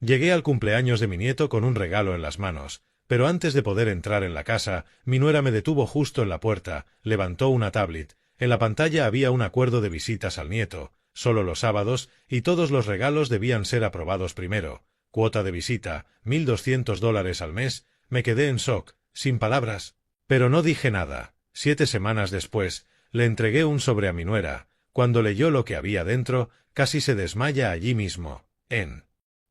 Llegué al cumpleaños de mi nieto con un regalo en las manos, pero antes de poder entrar en la casa, mi nuera me detuvo justo en la puerta, levantó una tablet. En la pantalla había un acuerdo de visitas al nieto, solo los sábados, y todos los regalos debían ser aprobados primero. Cuota de visita, $1.200 al mes. Me quedé en shock, sin palabras. Pero no dije nada. 7 semanas después, le entregué un sobre a mi nuera. Cuando leyó lo que había dentro, casi se desmaya allí mismo, en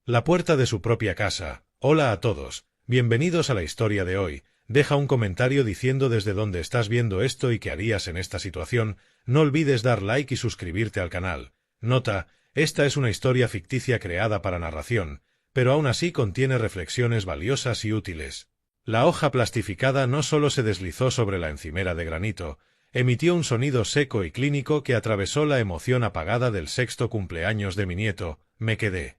la puerta de su propia casa. Hola a todos, bienvenidos a la historia de hoy. Deja un comentario diciendo desde dónde estás viendo esto y qué harías en esta situación. No olvides dar like y suscribirte al canal. Nota, esta es una historia ficticia creada para narración, pero aún así contiene reflexiones valiosas y útiles. La hoja plastificada no solo se deslizó sobre la encimera de granito, emitió un sonido seco y clínico que atravesó la emoción apagada del 6º cumpleaños de mi nieto. Me quedé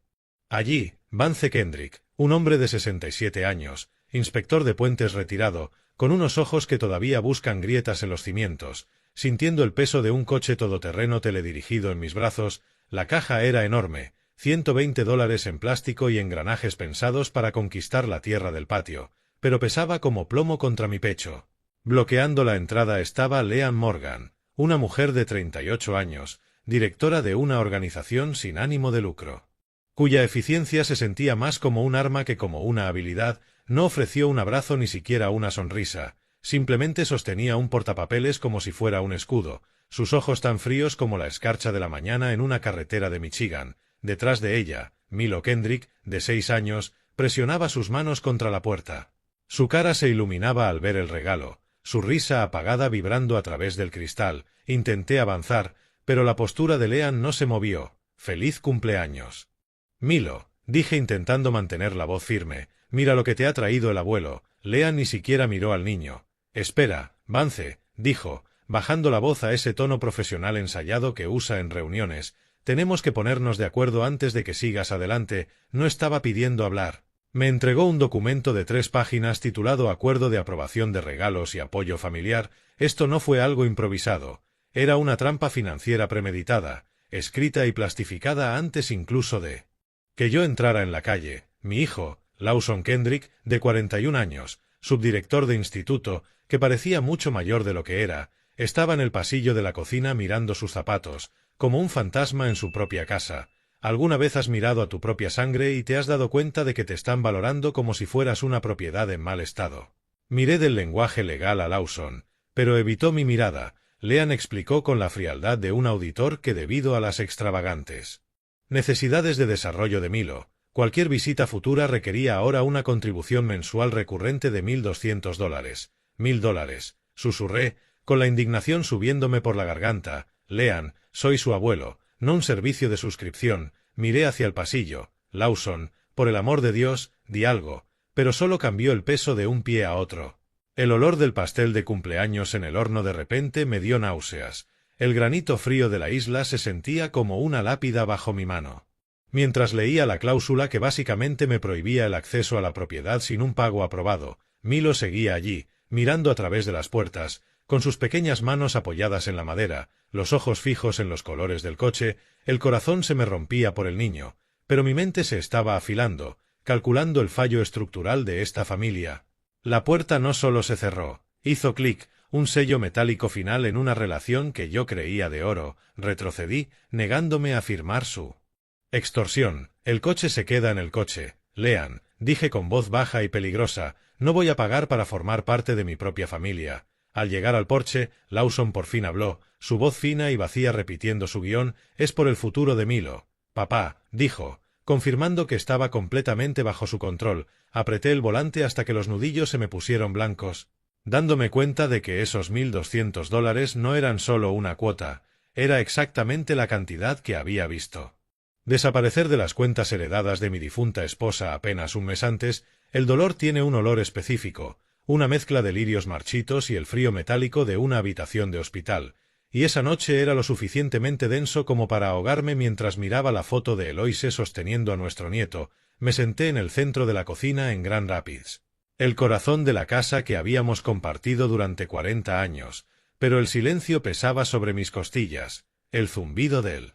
allí. Vance Kendrick, un hombre de 67 años, inspector de puentes retirado, con unos ojos que todavía buscan grietas en los cimientos, sintiendo el peso de un coche todoterreno teledirigido en mis brazos. La caja era enorme, $120 en plástico y engranajes pensados para conquistar la tierra del patio, pero pesaba como plomo contra mi pecho. Bloqueando la entrada estaba Leanne Morgan, una mujer de 38 años, directora de una organización sin ánimo de lucro, cuya eficiencia se sentía más como un arma que como una habilidad. No ofreció un abrazo ni siquiera una sonrisa, simplemente sostenía un portapapeles como si fuera un escudo, sus ojos tan fríos como la escarcha de la mañana en una carretera de Michigan. Detrás de ella, Milo Kendrick, de 6 años, presionaba sus manos contra la puerta. Su cara se iluminaba al ver el regalo, su risa apagada vibrando a través del cristal. Intenté avanzar, pero la postura de Leanne no se movió. «Feliz cumpleaños, Milo», dije intentando mantener la voz firme. «Mira lo que te ha traído el abuelo». Leanne ni siquiera miró al niño. «Espera, Vance», dijo, bajando la voz a ese tono profesional ensayado que usa en reuniones. «Tenemos que ponernos de acuerdo antes de que sigas adelante». No estaba pidiendo hablar. Me entregó un documento de 3 páginas titulado Acuerdo de aprobación de regalos y apoyo familiar. Esto no fue algo improvisado. Era una trampa financiera premeditada, escrita y plastificada antes incluso de que yo entrara en la calle. Mi hijo, Lawson Kendrick, de 41 años, subdirector de instituto, que parecía mucho mayor de lo que era, estaba en el pasillo de la cocina mirando sus zapatos, como un fantasma en su propia casa. ¿Alguna vez has mirado a tu propia sangre y te has dado cuenta de que te están valorando como si fueras una propiedad en mal estado? Miré del lenguaje legal a Lawson, pero evitó mi mirada. Leanne explicó con la frialdad de un auditor que debido a las extravagantes necesidades de desarrollo de Milo, cualquier visita futura requería ahora una contribución mensual recurrente de $1.200. $1.000, susurré, con la indignación subiéndome por la garganta. «Leanne, soy su abuelo, no un servicio de suscripción». Miré hacia el pasillo. «Lawson, por el amor de Dios, di algo», pero solo cambió el peso de un pie a otro. El olor del pastel de cumpleaños en el horno de repente me dio náuseas. El granito frío de la isla se sentía como una lápida bajo mi mano. Mientras leía la cláusula que básicamente me prohibía el acceso a la propiedad sin un pago aprobado, Milo seguía allí, mirando a través de las puertas, con sus pequeñas manos apoyadas en la madera, los ojos fijos en los colores del coche. El corazón se me rompía por el niño, pero mi mente se estaba afilando, calculando el fallo estructural de esta familia. La puerta no solo se cerró, hizo clic, un sello metálico final en una relación que yo creía de oro. Retrocedí, negándome a firmar su extorsión. «El coche se queda en el coche, Leanne», dije con voz baja y peligrosa. «No voy a pagar para formar parte de mi propia familia». Al llegar al porche, Lawson por fin habló, su voz fina y vacía repitiendo su guión. «Es por el futuro de Milo, papá», dijo, confirmando que estaba completamente bajo su control. Apreté el volante hasta que los nudillos se me pusieron blancos, dándome cuenta de que esos $1.200 no eran solo una cuota, era exactamente la cantidad que había visto desaparecer de las cuentas heredadas de mi difunta esposa apenas un mes antes. El dolor tiene un olor específico, una mezcla de lirios marchitos y el frío metálico de una habitación de hospital, y esa noche era lo suficientemente denso como para ahogarme mientras miraba la foto de Eloise sosteniendo a nuestro nieto. Me senté en el centro de la cocina en Grand Rapids, el corazón de la casa que habíamos compartido durante 40 años, pero el silencio pesaba sobre mis costillas. El zumbido del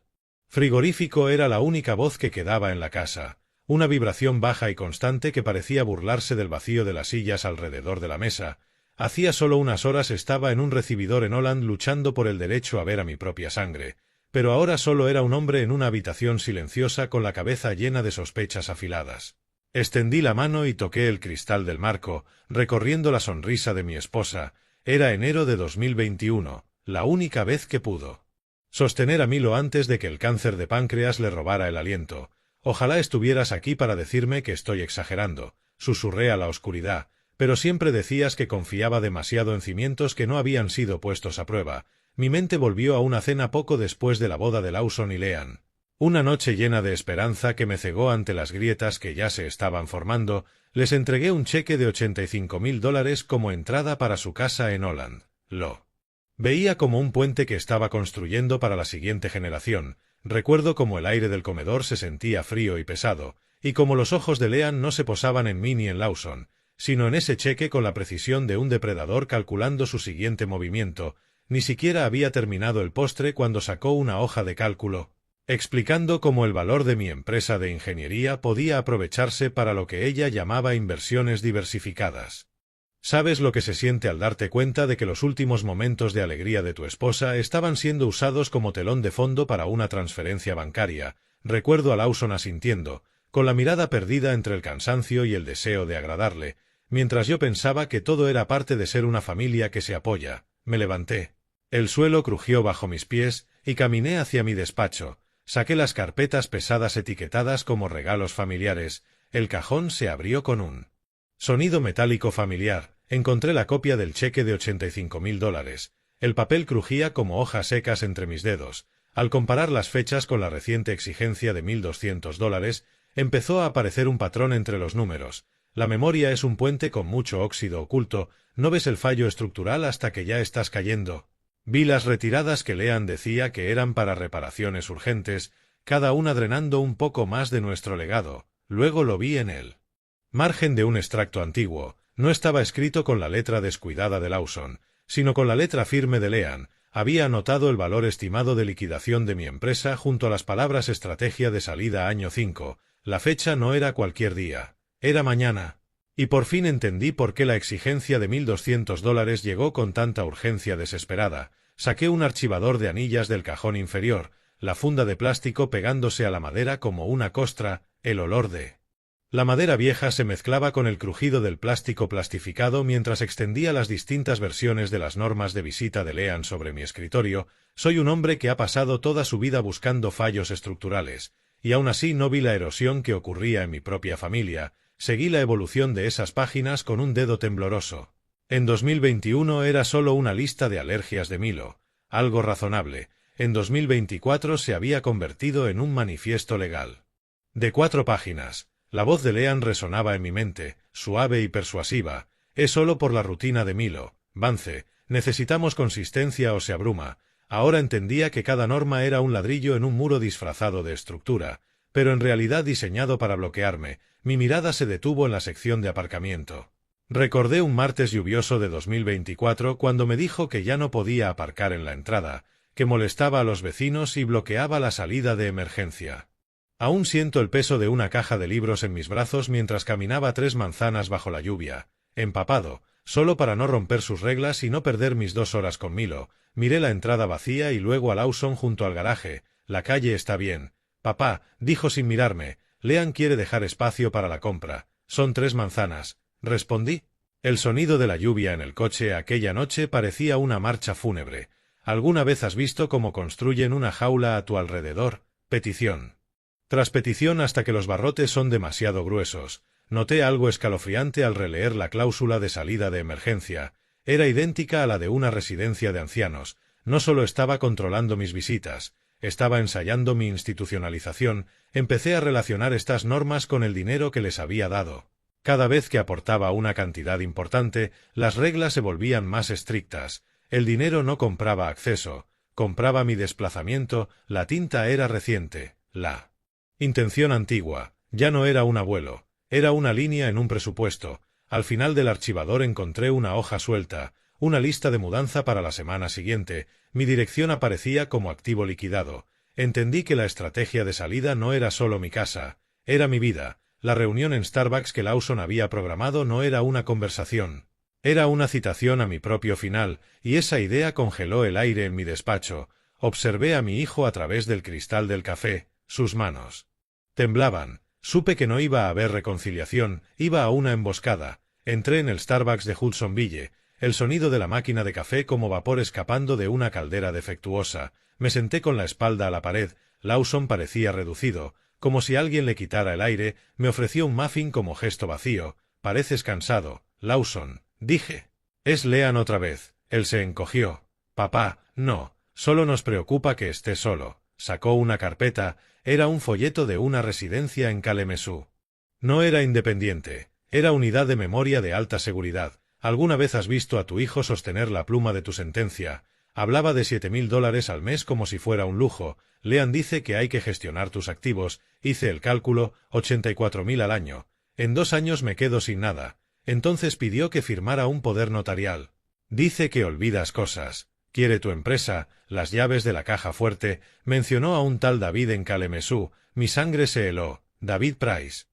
frigorífico era la única voz que quedaba en la casa. una vibración baja y constante que parecía burlarse del vacío de las sillas alrededor de la mesa. Hacía solo unas horas estaba en un recibidor en Holland luchando por el derecho a ver a mi propia sangre, pero ahora solo era un hombre en una habitación silenciosa con la cabeza llena de sospechas afiladas. Extendí la mano y toqué el cristal del marco, recorriendo la sonrisa de mi esposa. Era enero de 2021, la única vez que pudo sostener a Milo antes de que el cáncer de páncreas le robara el aliento. Ojalá estuvieras aquí para decirme que estoy exagerando, susurré a la oscuridad, pero siempre decías que confiaba demasiado en cimientos que no habían sido puestos a prueba. Mi mente volvió a una cena poco después de la boda de Lawson y Leanne. Una noche llena de esperanza que me cegó ante las grietas que ya se estaban formando. Les entregué un cheque de $85,000 como entrada para su casa en Holland. Lo veía como un puente que estaba construyendo para la siguiente generación. Recuerdo cómo el aire del comedor se sentía frío y pesado, y cómo los ojos de Leanne no se posaban en mí ni en Lawson, sino en ese cheque con la precisión de un depredador calculando su siguiente movimiento. Ni siquiera había terminado el postre cuando sacó una hoja de cálculo, explicando cómo el valor de mi empresa de ingeniería podía aprovecharse para lo que ella llamaba inversiones diversificadas. ¿Sabes lo que se siente al darte cuenta de que los últimos momentos de alegría de tu esposa estaban siendo usados como telón de fondo para una transferencia bancaria? Recuerdo a Lawson asintiendo, con la mirada perdida entre el cansancio y el deseo de agradarle, mientras yo pensaba que todo era parte de ser una familia que se apoya. Me levanté. El suelo crujió bajo mis pies y caminé hacia mi despacho. Saqué las carpetas pesadas etiquetadas como regalos familiares. El cajón se abrió con un sonido metálico familiar. Encontré la copia del cheque de $85,000. El papel crujía como hojas secas entre mis dedos. Al comparar las fechas con la reciente exigencia de $1,200, empezó a aparecer un patrón entre los números. La memoria es un puente con mucho óxido oculto. No ves el fallo estructural hasta que ya estás cayendo. Vi las retiradas que Leanne decía que eran para reparaciones urgentes, cada una drenando un poco más de nuestro legado. Luego lo vi en el margen de un extracto antiguo. No estaba escrito con la letra descuidada de Lawson, sino con la letra firme de Leanne. Había anotado el valor estimado de liquidación de mi empresa junto a las palabras estrategia de salida año 5. La fecha no era cualquier día, era mañana. Y por fin entendí por qué la exigencia de $1,200 llegó con tanta urgencia desesperada. Saqué un archivador de anillas del cajón inferior, la funda de plástico pegándose a la madera como una costra. El olor de la madera vieja se mezclaba con el crujido del plástico plastificado mientras extendía las distintas versiones de las normas de visita de Leanne sobre mi escritorio. Soy un hombre que ha pasado toda su vida buscando fallos estructurales, y aún así no vi la erosión que ocurría en mi propia familia. Seguí la evolución de esas páginas con un dedo tembloroso. En 2021 era solo una lista de alergias de Milo, algo razonable. En 2024 se había convertido en un manifiesto legal. De 4 páginas. La voz de Leanne resonaba en mi mente, suave y persuasiva. Es solo por la rutina de Milo. Vance, necesitamos consistencia o se abruma. Ahora entendía que cada norma era un ladrillo en un muro disfrazado de estructura, pero en realidad diseñado para bloquearme. Mi mirada se detuvo en la sección de aparcamiento. Recordé un martes lluvioso de 2024 cuando me dijo que ya no podía aparcar en la entrada, que molestaba a los vecinos y bloqueaba la salida de emergencia. Aún siento el peso de una caja de libros en mis brazos mientras caminaba 3 manzanas bajo la lluvia, empapado, solo para no romper sus reglas y no perder mis 2 horas con Milo. Miré la entrada vacía y luego a Lawson junto al garaje. La calle está bien. Papá, dijo sin mirarme, Leanne quiere dejar espacio para la compra. Son 3 manzanas, respondí. El sonido de la lluvia en el coche aquella noche parecía una marcha fúnebre. ¿Alguna vez has visto cómo construyen una jaula a tu alrededor? Petición tras petición hasta que los barrotes son demasiado gruesos. Noté algo escalofriante al releer la cláusula de salida de emergencia. Era idéntica a la de una residencia de ancianos. No solo estaba controlando mis visitas, estaba ensayando mi institucionalización. Empecé a relacionar estas normas con el dinero que les había dado. Cada vez que aportaba una cantidad importante, las reglas se volvían más estrictas. El dinero no compraba acceso, compraba mi desplazamiento. La tinta era reciente, la intención antigua. Ya no era un abuelo, era una línea en un presupuesto. Al final del archivador encontré una hoja suelta, una lista de mudanza para la semana siguiente. Mi dirección aparecía como activo liquidado. Entendí que la estrategia de salida no era solo mi casa, Era mi vida. La reunión en Starbucks que Lawson había programado no era una conversación. Era una citación a mi propio final, y esa idea congeló el aire en mi despacho. Observé a mi hijo a través del cristal del café. Sus manos temblaban. Supe que no iba a haber reconciliación, iba a una emboscada. Entré en el Starbucks de Hudsonville, el sonido de la máquina de café como vapor escapando de una caldera defectuosa. Me senté con la espalda a la pared. Lawson parecía reducido, como si alguien le quitara el aire. Me ofreció un muffin como gesto vacío. Pareces cansado, Lawson, dije. Es Leanne otra vez. Él se encogió. Papá, no, solo nos preocupa que esté solo. Sacó una carpeta. Era un folleto de una residencia en Kalamazoo. No era independiente. Era unidad de memoria de alta seguridad. ¿Alguna vez has visto a tu hijo sostener la pluma de tu sentencia? Hablaba de $7,000 al mes como si fuera un lujo. Leanne dice que hay que gestionar tus activos. Hice el cálculo, 84,000 al año. En 2 años me quedo sin nada. Entonces pidió que firmara un poder notarial. Dice que olvidas cosas. Quiere tu empresa, las llaves de la caja fuerte. Mencionó a un tal David en Kalamazoo. Mi sangre se heló. David Price.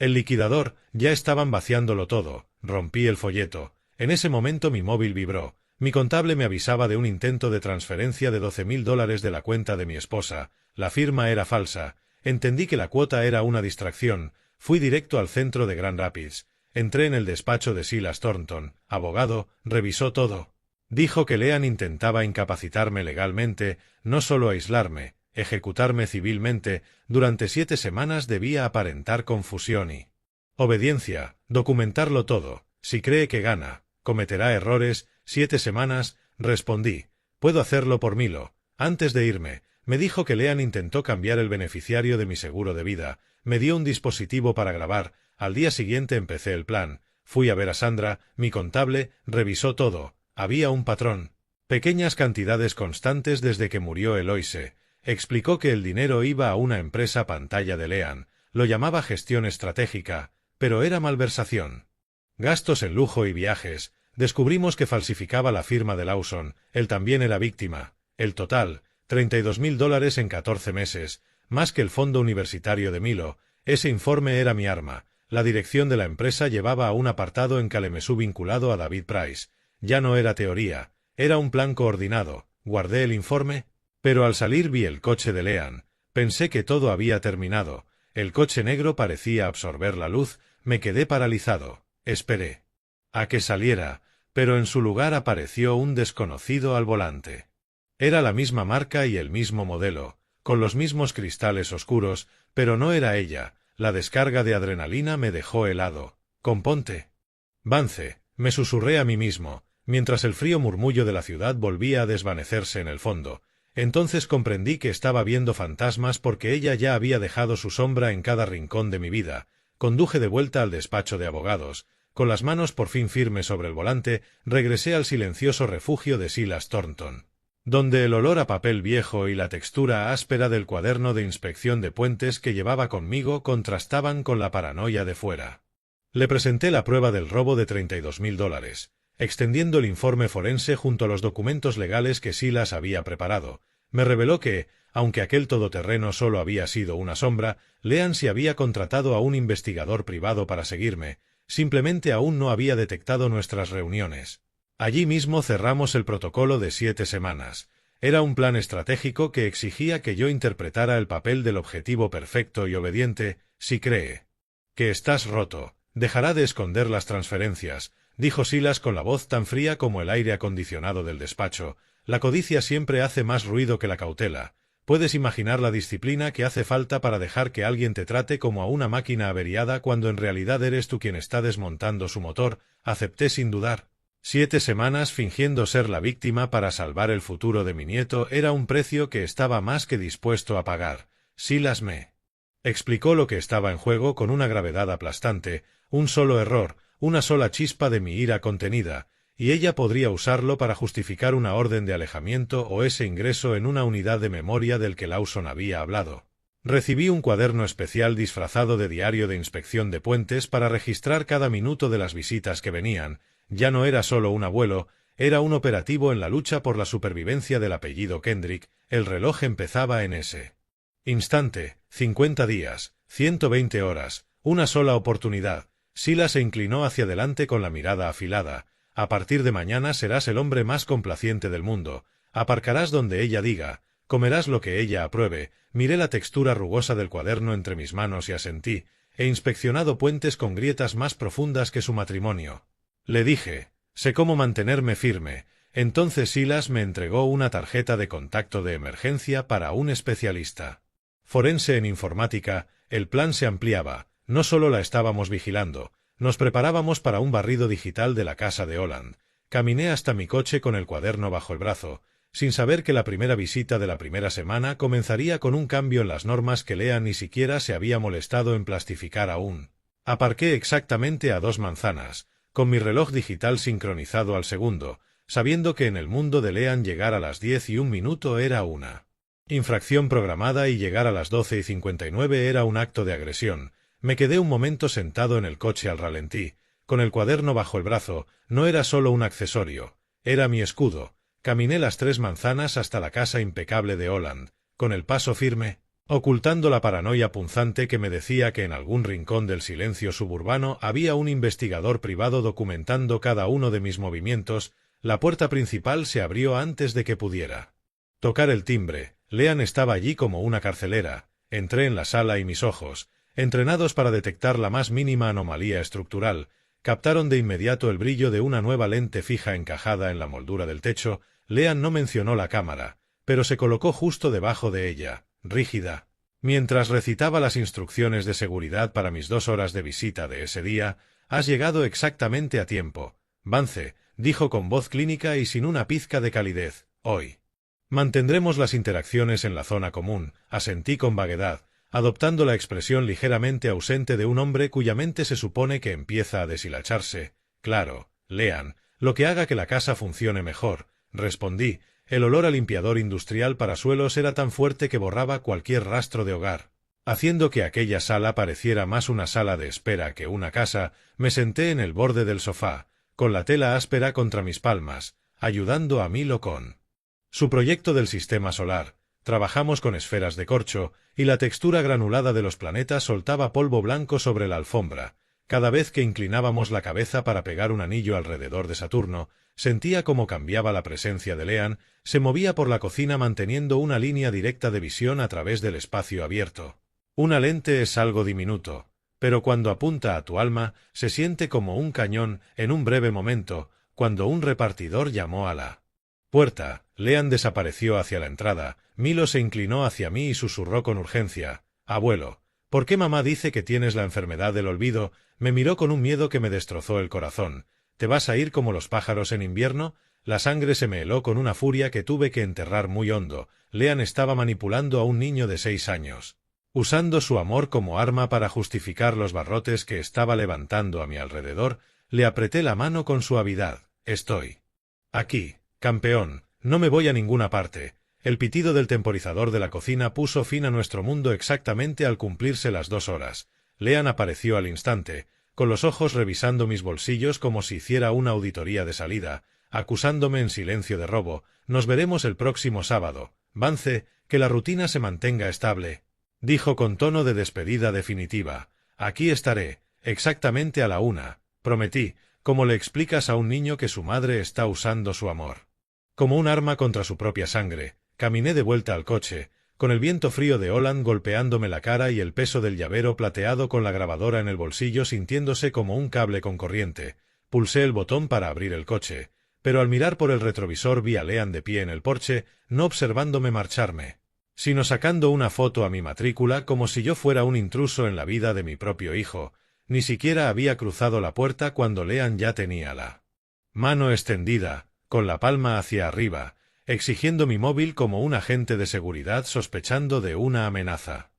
El liquidador. Ya estaban vaciándolo todo. Rompí el folleto. En ese momento mi móvil vibró. Mi contable me avisaba de un intento de transferencia de $12,000 de la cuenta de mi esposa. La firma era falsa. Entendí que la cuota era una distracción. Fui directo al centro de Grand Rapids. Entré en el despacho de Silas Thornton, abogado. Revisó todo. Dijo que Leanne intentaba incapacitarme legalmente, no solo aislarme, ejecutarme civilmente. Durante 7 semanas debía aparentar confusión y obediencia, documentarlo todo. Si cree que gana, cometerá errores. 7 semanas, respondí. Puedo hacerlo por Milo. Antes de irme, me dijo que Leanne intentó cambiar el beneficiario de mi seguro de vida. Me dio un dispositivo para grabar. Al día siguiente empecé el plan. Fui a ver a Sandra, mi contable, revisó todo. Había un patrón. Pequeñas cantidades constantes desde que murió Eloise. Explicó que el dinero iba a una empresa pantalla de Leanne. Lo llamaba gestión estratégica, pero era malversación. Gastos en lujo y viajes. Descubrimos que falsificaba la firma de Lawson. Él también era víctima. El total, $32,000 en 14 meses, más que el fondo universitario de Milo. Ese informe era mi arma. La dirección de la empresa llevaba a un apartado en Kalamazoo vinculado a David Price. Ya no era teoría, era un plan coordinado. Guardé el informe, pero al salir vi el coche de Leanne. Pensé que todo había terminado. El coche negro parecía absorber la luz. Me quedé paralizado. Esperé a que saliera, pero en su lugar apareció un desconocido al volante. Era la misma marca y el mismo modelo, con los mismos cristales oscuros, pero no era ella. La descarga de adrenalina me dejó helado. Componte. Vance, me susurré a mí mismo, mientras el frío murmullo de la ciudad volvía a desvanecerse en el fondo. Entonces comprendí que estaba viendo fantasmas porque ella ya había dejado su sombra en cada rincón de mi vida. Conduje de vuelta al despacho de abogados. Con las manos por fin firmes sobre el volante, regresé al silencioso refugio de Silas Thornton, donde el olor a papel viejo y la textura áspera del cuaderno de inspección de puentes que llevaba conmigo contrastaban con la paranoia de fuera. Le presenté la prueba del robo de $32,000, extendiendo el informe forense junto a los documentos legales que Silas había preparado. Me reveló que, aunque aquel todoterreno solo había sido una sombra, Leanne se había contratado a un investigador privado para seguirme. Simplemente aún no había detectado nuestras reuniones. Allí mismo cerramos el protocolo de 7 semanas. Era un plan estratégico que exigía que yo interpretara el papel del objetivo perfecto y obediente. Si cree que estás roto, dejará de esconder las transferencias, dijo Silas con la voz tan fría como el aire acondicionado del despacho. La codicia siempre hace más ruido que la cautela. Puedes imaginar la disciplina que hace falta para dejar que alguien te trate como a una máquina averiada cuando en realidad eres tú quien está desmontando su motor. Acepté sin dudar. 7 semanas fingiendo ser la víctima para salvar el futuro de mi nieto era un precio que estaba más que dispuesto a pagar. Silas me explicó lo que estaba en juego con una gravedad aplastante. Un solo error, una sola chispa de mi ira contenida, y ella podría usarlo para justificar una orden de alejamiento o ese ingreso en una unidad de memoria del que Lawson había hablado. Recibí un cuaderno especial disfrazado de diario de inspección de puentes para registrar cada minuto de las visitas que venían. Ya no era solo un abuelo, era un operativo en la lucha por la supervivencia del apellido Kendrick. El reloj empezaba en ese instante. 50 días. 120 horas, una sola oportunidad. Sila se inclinó hacia adelante con la mirada afilada. A partir de mañana serás el hombre más complaciente del mundo. Aparcarás donde ella diga, comerás lo que ella apruebe. Miré la textura rugosa del cuaderno entre mis manos y asentí. He inspeccionado puentes con grietas más profundas que su matrimonio. Le dije, sé cómo mantenerme firme. Entonces Silas me entregó una tarjeta de contacto de emergencia para un especialista forense en informática. El plan se ampliaba. No solo la estábamos vigilando, nos preparábamos para un barrido digital de la casa de Holland. Caminé hasta mi coche con el cuaderno bajo el brazo, sin saber que la primera visita de la primera semana comenzaría con un cambio en las normas que Leanne ni siquiera se había molestado en plastificar aún. Aparqué exactamente a 2 manzanas, con mi reloj digital sincronizado al segundo, sabiendo que en el mundo de Leanne llegar a las 10:01 era una infracción programada y llegar a las 12:59 era un acto de agresión. Me quedé un momento sentado en el coche al ralentí, con el cuaderno bajo el brazo. No era solo un accesorio, era mi escudo. Caminé las 3 manzanas hasta la casa impecable de Holland, con el paso firme, ocultando la paranoia punzante que me decía que en algún rincón del silencio suburbano había un investigador privado documentando cada uno de mis movimientos. La puerta principal se abrió antes de que pudiera tocar el timbre. Leanne estaba allí como una carcelera. Entré en la sala y mis ojos, entrenados para detectar la más mínima anomalía estructural, captaron de inmediato el brillo de una nueva lente fija encajada en la moldura del techo. Leanne no mencionó la cámara, pero se colocó justo debajo de ella, rígida. Mientras recitaba las instrucciones de seguridad para mis 2 horas de visita de ese día, has llegado exactamente a tiempo. Vance, dijo con voz clínica y sin una pizca de calidez, hoy mantendremos las interacciones en la zona común. Asentí con vaguedad, adoptando la expresión ligeramente ausente de un hombre cuya mente se supone que empieza a deshilacharse. Claro, Leanne, lo que haga que la casa funcione mejor, respondí. El olor a limpiador industrial para suelos era tan fuerte que borraba cualquier rastro de hogar, haciendo que aquella sala pareciera más una sala de espera que una casa. Me senté en el borde del sofá, con la tela áspera contra mis palmas, ayudando a Milo con su proyecto del sistema solar. Trabajamos con esferas de corcho, y la textura granulada de los planetas soltaba polvo blanco sobre la alfombra. Cada vez que inclinábamos la cabeza para pegar un anillo alrededor de Saturno, sentía cómo cambiaba la presencia de Leanne. Se movía por la cocina manteniendo una línea directa de visión a través del espacio abierto. Una lente es algo diminuto, pero cuando apunta a tu alma, se siente como un cañón. En un breve momento, cuando un repartidor llamó a la puerta, Leanne desapareció hacia la entrada. Milo se inclinó hacia mí y susurró con urgencia, «Abuelo, ¿por qué mamá dice que tienes la enfermedad del olvido?» Me miró con un miedo que me destrozó el corazón. «¿Te vas a ir como los pájaros en invierno?» La sangre se me heló con una furia que tuve que enterrar muy hondo. Leanne estaba manipulando a un niño de 6 años, usando su amor como arma para justificar los barrotes que estaba levantando a mi alrededor. Le apreté la mano con suavidad. «Estoy aquí, campeón, no me voy a ninguna parte». El pitido del temporizador de la cocina puso fin a nuestro mundo exactamente al cumplirse las 2 horas. Leanne apareció al instante, con los ojos revisando mis bolsillos como si hiciera una auditoría de salida, acusándome en silencio de robo. «Nos veremos el próximo sábado, Vance, que la rutina se mantenga estable», dijo con tono de despedida definitiva. «Aquí estaré, exactamente a la 1, prometí. ¿Cómo le explicas a un niño que su madre está usando su amor como un arma contra su propia sangre?» Caminé de vuelta al coche, con el viento frío de Holland golpeándome la cara y el peso del llavero plateado con la grabadora en el bolsillo sintiéndose como un cable con corriente. Pulsé el botón para abrir el coche, pero al mirar por el retrovisor vi a Leanne de pie en el porche, no observándome marcharme, sino sacando una foto a mi matrícula como si yo fuera un intruso en la vida de mi propio hijo. Ni siquiera había cruzado la puerta cuando Leanne ya tenía la mano extendida, con la palma hacia arriba, exigiendo mi móvil como un agente de seguridad sospechando de una amenaza.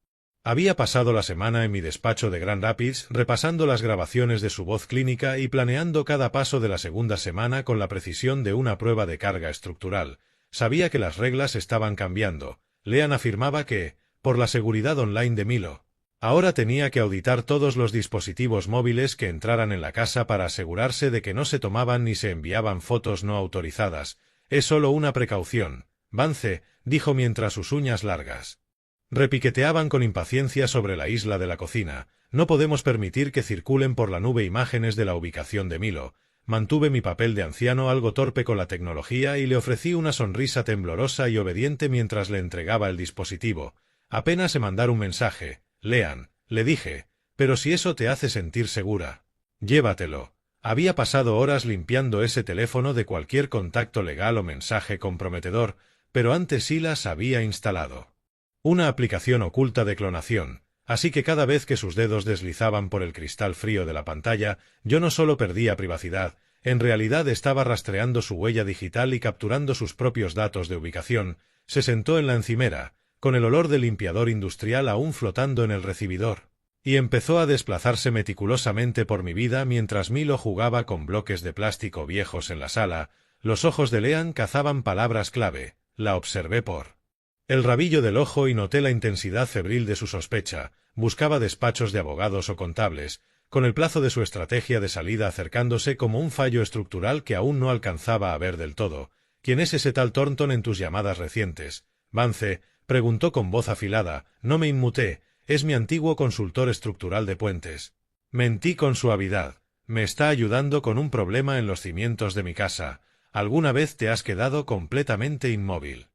Había pasado la semana en mi despacho de Grand Rapids repasando las grabaciones de su voz clínica y planeando cada paso de la segunda semana con la precisión de una prueba de carga estructural. Sabía que las reglas estaban cambiando. Leanne afirmaba que, por la seguridad online de Milo, ahora tenía que auditar todos los dispositivos móviles que entraran en la casa para asegurarse de que no se tomaban ni se enviaban fotos no autorizadas. «Es solo una precaución, Vance», dijo mientras sus uñas largas Repiqueteaban con impaciencia sobre la isla de la cocina. No podemos permitir que circulen por la nube imágenes de la ubicación de Milo. Mantuve mi papel de anciano algo torpe con la tecnología y le ofrecí una sonrisa temblorosa y obediente mientras le entregaba el dispositivo. Apenas se mandar un mensaje. Lean, le dije, pero si eso te hace sentir segura. Llévatelo. Había pasado horas limpiando ese teléfono de cualquier contacto legal o mensaje comprometedor, pero antes sí las había instalado. Una aplicación oculta de clonación, así que cada vez que sus dedos deslizaban por el cristal frío de la pantalla, yo no solo perdía privacidad, en realidad estaba rastreando su huella digital y capturando sus propios datos de ubicación. Se sentó en la encimera, con el olor de limpiador industrial aún flotando en el recibidor, y empezó a desplazarse meticulosamente por mi vida mientras Milo jugaba con bloques de plástico viejos en la sala. Los ojos de Lean cazaban palabras clave. La observé por el rabillo del ojo y noté la intensidad febril de su sospecha. Buscaba despachos de abogados o contables, con el plazo de su estrategia de salida acercándose como un fallo estructural que aún no alcanzaba a ver del todo. ¿Quién es ese tal Thornton en tus llamadas recientes? Vance, preguntó con voz afilada. No me inmuté. Es mi antiguo consultor estructural de puentes. Mentí con suavidad. Me está ayudando con un problema en los cimientos de mi casa. ¿Alguna vez te has quedado completamente inmóvil?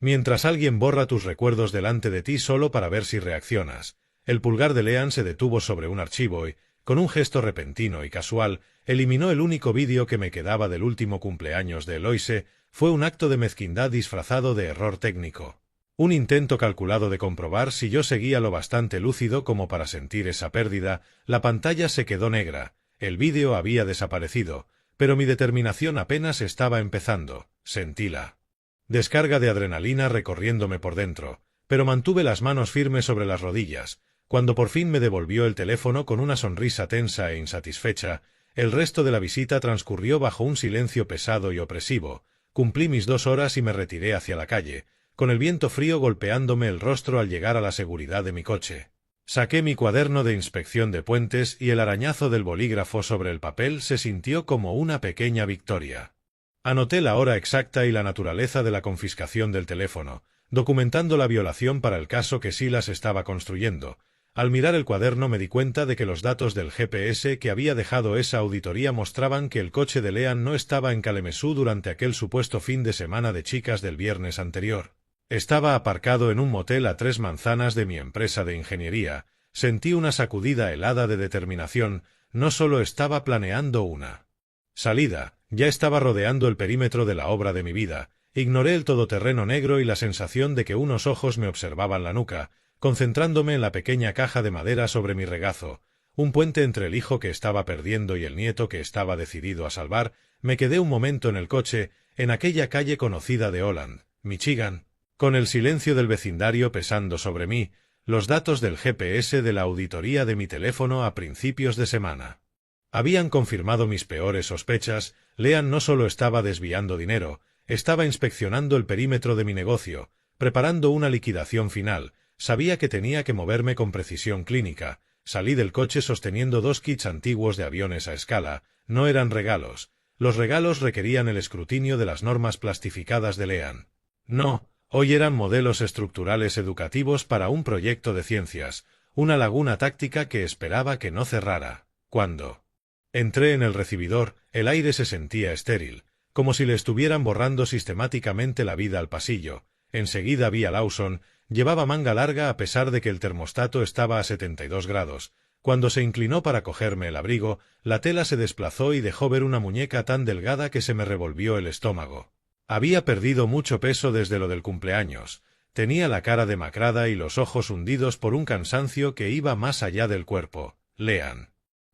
Mientras alguien borra tus recuerdos delante de ti solo para ver si reaccionas. El pulgar de Lean se detuvo sobre un archivo y, con un gesto repentino y casual, eliminó el único vídeo que me quedaba del último cumpleaños de Eloise. Fue un acto de mezquindad disfrazado de error técnico. Un intento calculado de comprobar si yo seguía lo bastante lúcido como para sentir esa pérdida. La pantalla se quedó negra. El vídeo había desaparecido, pero mi determinación apenas estaba empezando. Sentíla descarga de adrenalina recorriéndome por dentro, pero mantuve las manos firmes sobre las rodillas. Cuando por fin me devolvió el teléfono con una sonrisa tensa e insatisfecha, el resto de la visita transcurrió bajo un silencio pesado y opresivo. Cumplí mis 2 horas y me retiré hacia la calle, con el viento frío golpeándome el rostro al llegar a la seguridad de mi coche. Saqué mi cuaderno de inspección de puentes y el arañazo del bolígrafo sobre el papel se sintió como una pequeña victoria. Anoté la hora exacta y la naturaleza de la confiscación del teléfono, documentando la violación para el caso que Silas estaba construyendo. Al mirar el cuaderno me di cuenta de que los datos del GPS que había dejado esa auditoría mostraban que el coche de Lean no estaba en Kalamazoo durante aquel supuesto fin de semana de chicas del viernes anterior. Estaba aparcado en un motel a 3 manzanas de mi empresa de ingeniería. Sentí una sacudida helada de determinación. No solo estaba planeando una salida, ya estaba rodeando el perímetro de la obra de mi vida. Ignoré el todoterreno negro y la sensación de que unos ojos me observaban la nuca, concentrándome en la pequeña caja de madera sobre mi regazo. Un puente entre el hijo que estaba perdiendo y el nieto que estaba decidido a salvar. Me quedé un momento en el coche, en aquella calle conocida de Holland, Michigan, con el silencio del vecindario pesando sobre mí, los datos del GPS de la auditoría de mi teléfono a principios de semana habían confirmado mis peores sospechas. Lean no solo estaba desviando dinero, estaba inspeccionando el perímetro de mi negocio, preparando una liquidación final. Sabía que tenía que moverme con precisión clínica. Salí del coche sosteniendo 2 kits antiguos de aviones a escala. No eran regalos. Los regalos requerían el escrutinio de las normas plastificadas de Lean. No, hoy eran modelos estructurales educativos para un proyecto de ciencias, una laguna táctica que esperaba que no cerrara. Cuando entré en el recibidor, el aire se sentía estéril, como si le estuvieran borrando sistemáticamente la vida al pasillo. Enseguida vi a Lawson. Llevaba manga larga a pesar de que el termostato estaba a 72 grados. Cuando se inclinó para cogerme el abrigo, la tela se desplazó y dejó ver una muñeca tan delgada que se me revolvió el estómago. Había perdido mucho peso desde lo del cumpleaños. Tenía la cara demacrada y los ojos hundidos por un cansancio que iba más allá del cuerpo. Lean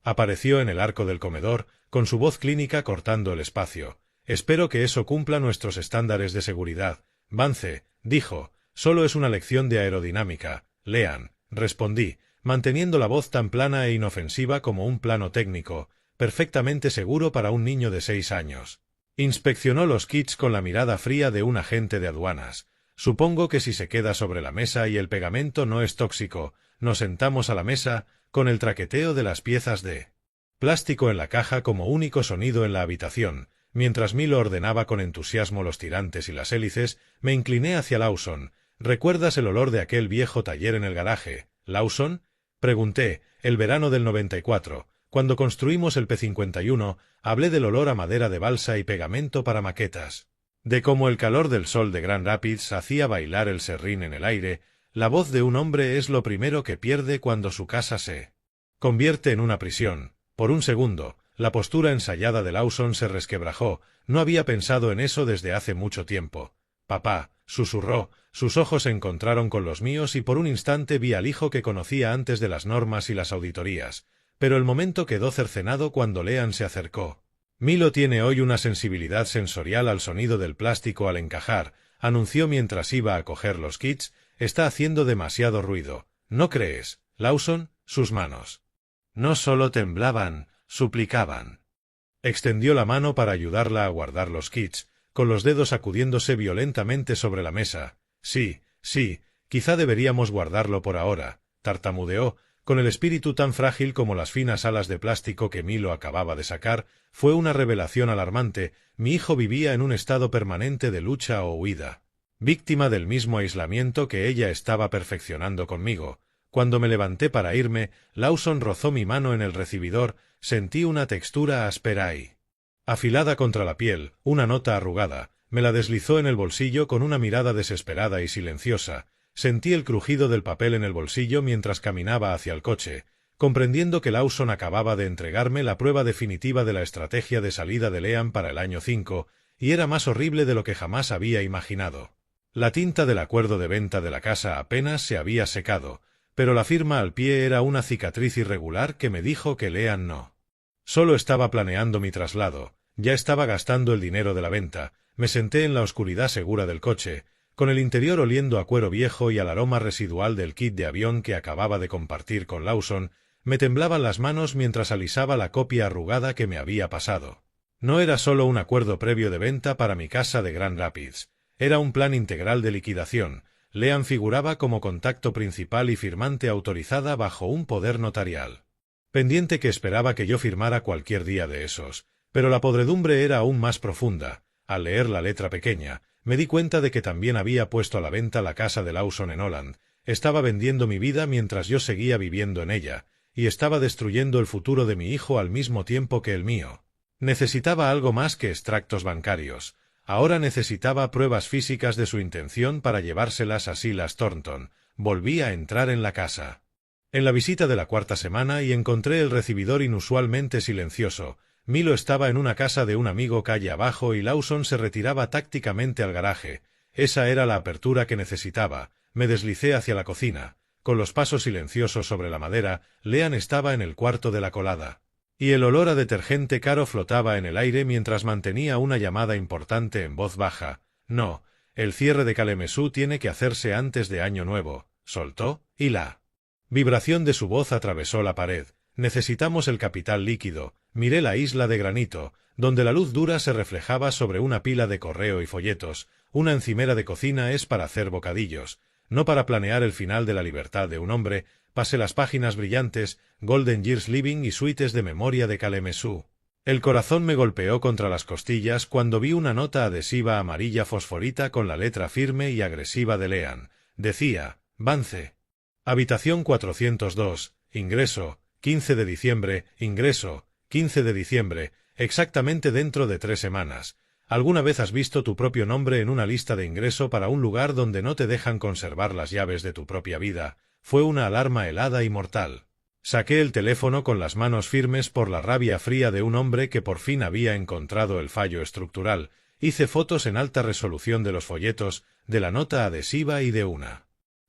apareció en el arco del comedor, con su voz clínica cortando el espacio. Espero que eso cumpla nuestros estándares de seguridad. Vance, dijo, solo es una lección de aerodinámica. Lean, respondí, manteniendo la voz tan plana e inofensiva como un plano técnico, perfectamente seguro para un niño de 6 años. Inspeccionó los kits con la mirada fría de un agente de aduanas. Supongo que si se queda sobre la mesa y el pegamento no es tóxico. Nos sentamos a la mesa, con el traqueteo de las piezas de plástico en la caja como único sonido en la habitación. Mientras Milo ordenaba con entusiasmo los tirantes y las hélices, me incliné hacia Lawson. ¿Recuerdas el olor de aquel viejo taller en el garaje, Lawson? Pregunté. El verano del 94, cuando construimos el P-51, hablé del olor a madera de balsa y pegamento para maquetas. De cómo el calor del sol de Grand Rapids hacía bailar el serrín en el aire. La voz de un hombre es lo primero que pierde cuando su casa se convierte en una prisión. Por un segundo, la postura ensayada de Lawson se resquebrajó. No había pensado en eso desde hace mucho tiempo. Papá, susurró, sus ojos se encontraron con los míos y por un instante vi al hijo que conocía antes de las normas y las auditorías. Pero el momento quedó cercenado cuando Leanne se acercó. Milo tiene hoy una sensibilidad sensorial al sonido del plástico al encajar, anunció mientras iba a coger los kits. Está haciendo demasiado ruido. ¿No crees, Lawson? Sus manos no solo temblaban, suplicaban. Extendió la mano para ayudarla a guardar los kits, con los dedos sacudiéndose violentamente sobre la mesa. Sí, quizá deberíamos guardarlo por ahora, tartamudeó, con el espíritu tan frágil como las finas alas de plástico que Milo acababa de sacar. Fue una revelación alarmante. Mi hijo vivía en un estado permanente de lucha o huida, víctima del mismo aislamiento que ella estaba perfeccionando conmigo. Cuando me levanté para irme, Lawson rozó mi mano en el recibidor. Sentí una textura áspera y afilada contra la piel, una nota arrugada. Me la deslizó en el bolsillo con una mirada desesperada y silenciosa. Sentí el crujido del papel en el bolsillo mientras caminaba hacia el coche, comprendiendo que Lawson acababa de entregarme la prueba definitiva de la estrategia de salida de Leanne para el año 5, y era más horrible de lo que jamás había imaginado. La tinta del acuerdo de venta de la casa apenas se había secado, pero la firma al pie era una cicatriz irregular que me dijo que Leanne no solo estaba planeando mi traslado, ya estaba gastando el dinero de la venta. Me senté en la oscuridad segura del coche, con el interior oliendo a cuero viejo y al aroma residual del kit de avión que acababa de compartir con Lawson. Me temblaban las manos mientras alisaba la copia arrugada que me había pasado. No era solo un acuerdo previo de venta para mi casa de Grand Rapids, era un plan integral de liquidación. Leanne figuraba como contacto principal y firmante autorizada bajo un poder notarial pendiente que esperaba que yo firmara cualquier día de esos, pero la podredumbre era aún más profunda. Al leer la letra pequeña, me di cuenta de que también había puesto a la venta la casa de Lawson en Holland. Estaba vendiendo mi vida mientras yo seguía viviendo en ella, y estaba destruyendo el futuro de mi hijo al mismo tiempo que el mío. Necesitaba algo más que extractos bancarios. Ahora necesitaba pruebas físicas de su intención para llevárselas a Silas Thornton. Volví a entrar en la casa en la visita de la cuarta semana y encontré el recibidor inusualmente silencioso. Milo estaba en una casa de un amigo calle abajo y Lawson se retiraba tácticamente al garaje. Esa era la apertura que necesitaba. Me deslicé hacia la cocina. Con los pasos silenciosos sobre la madera, Leanne estaba en el cuarto de la colada. Y el olor a detergente caro flotaba en el aire mientras mantenía una llamada importante en voz baja. No, el cierre de Kalamazoo tiene que hacerse antes de Año Nuevo, soltó, y la vibración de su voz atravesó la pared. Necesitamos el capital líquido. Miré la isla de granito, donde la luz dura se reflejaba sobre una pila de correo y folletos. Una encimera de cocina es para hacer bocadillos, no para planear el final de la libertad de un hombre. Pasé las páginas brillantes, Golden Years Living y suites de memoria de Kalamazoo. El corazón me golpeó contra las costillas cuando vi una nota adhesiva amarilla fosforita con la letra firme y agresiva de Leanne. Decía, Vance. Habitación 402, ingreso, 15 de diciembre, ingreso, 15 de diciembre, exactamente dentro de 3 semanas. ¿Alguna vez has visto tu propio nombre en una lista de ingreso para un lugar donde no te dejan conservar las llaves de tu propia vida? Fue una alarma helada y mortal. Saqué el teléfono con las manos firmes por la rabia fría de un hombre que por fin había encontrado el fallo estructural. Hice fotos en alta resolución de los folletos, de la nota adhesiva y de una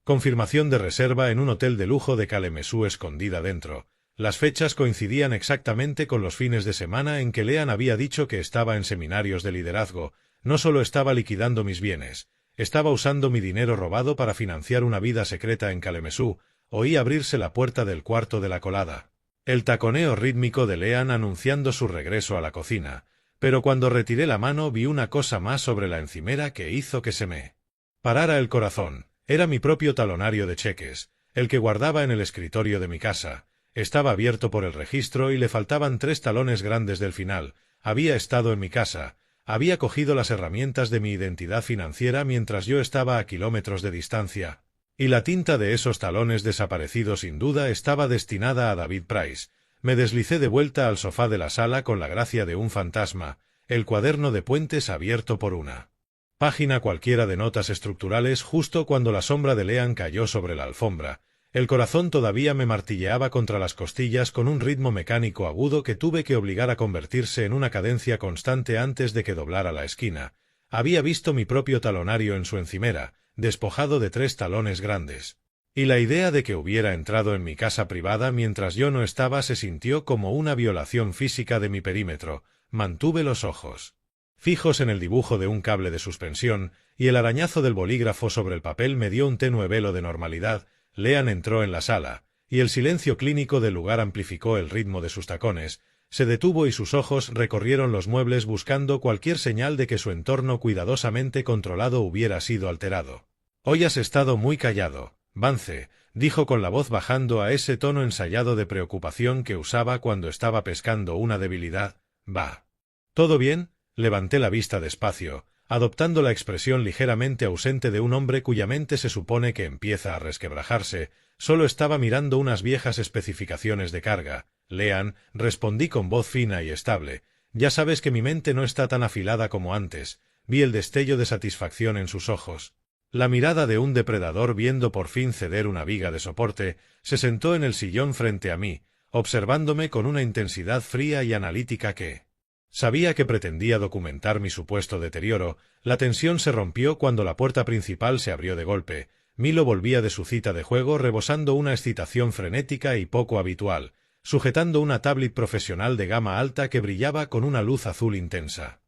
confirmación de reserva en un hotel de lujo de Kalamazoo escondida dentro. Las fechas coincidían exactamente con los fines de semana en que Leanne había dicho que estaba en seminarios de liderazgo. No solo estaba liquidando mis bienes, estaba usando mi dinero robado para financiar una vida secreta en Kalamazoo. Oí abrirse la puerta del cuarto de la colada. El taconeo rítmico de Leanne anunciando su regreso a la cocina. Pero cuando retiré la mano vi una cosa más sobre la encimera que hizo que se me parara el corazón. Era mi propio talonario de cheques, el que guardaba en el escritorio de mi casa. Estaba abierto por el registro y le faltaban 3 talones grandes del final. Había estado en mi casa. Había cogido las herramientas de mi identidad financiera mientras yo estaba a kilómetros de distancia, y la tinta de esos talones desaparecidos sin duda estaba destinada a David Price. Me deslicé de vuelta al sofá de la sala con la gracia de un fantasma, el cuaderno de Puentes abierto por una página cualquiera de notas estructurales justo cuando la sombra de Leanne cayó sobre la alfombra. El corazón todavía me martilleaba contra las costillas con un ritmo mecánico agudo que tuve que obligar a convertirse en una cadencia constante antes de que doblara la esquina. Había visto mi propio talonario en su encimera, despojado de 3 talones grandes. Y la idea de que hubiera entrado en mi casa privada mientras yo no estaba se sintió como una violación física de mi perímetro. Mantuve los ojos fijos en el dibujo de un cable de suspensión, y el arañazo del bolígrafo sobre el papel me dio un tenue velo de normalidad. Leanne entró en la sala, y el silencio clínico del lugar amplificó el ritmo de sus tacones. Se detuvo y sus ojos recorrieron los muebles buscando cualquier señal de que su entorno cuidadosamente controlado hubiera sido alterado. «Hoy has estado muy callado, Vance», dijo con la voz bajando a ese tono ensayado de preocupación que usaba cuando estaba pescando una debilidad. «Va. ¿Todo bien?». Levanté la vista despacio, adoptando la expresión ligeramente ausente de un hombre cuya mente se supone que empieza a resquebrajarse. Solo estaba mirando unas viejas especificaciones de carga. «Leanne», respondí con voz fina y estable, «ya sabes que mi mente no está tan afilada como antes». Vi el destello de satisfacción en sus ojos. La mirada de un depredador viendo por fin ceder una viga de soporte. Se sentó en el sillón frente a mí, observándome con una intensidad fría y analítica que sabía que pretendía documentar mi supuesto deterioro. La tensión se rompió cuando la puerta principal se abrió de golpe. Milo volvía de su cita de juego rebosando una excitación frenética y poco habitual, sujetando una tablet profesional de gama alta que brillaba con una luz azul intensa.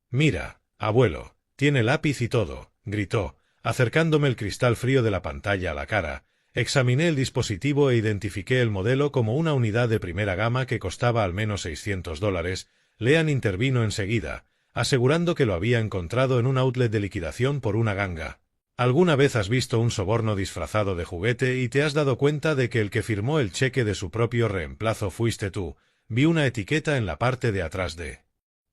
«Mira, abuelo, tiene lápiz y todo», gritó, acercándome el cristal frío de la pantalla a la cara. Examiné el dispositivo e identifiqué el modelo como una unidad de primera gama que costaba al menos $600. Leanne intervino enseguida, asegurando que lo había encontrado en un outlet de liquidación por una ganga. ¿Alguna vez has visto un soborno disfrazado de juguete y te has dado cuenta de que el que firmó el cheque de su propio reemplazo fuiste tú? Vi una etiqueta en la parte de atrás de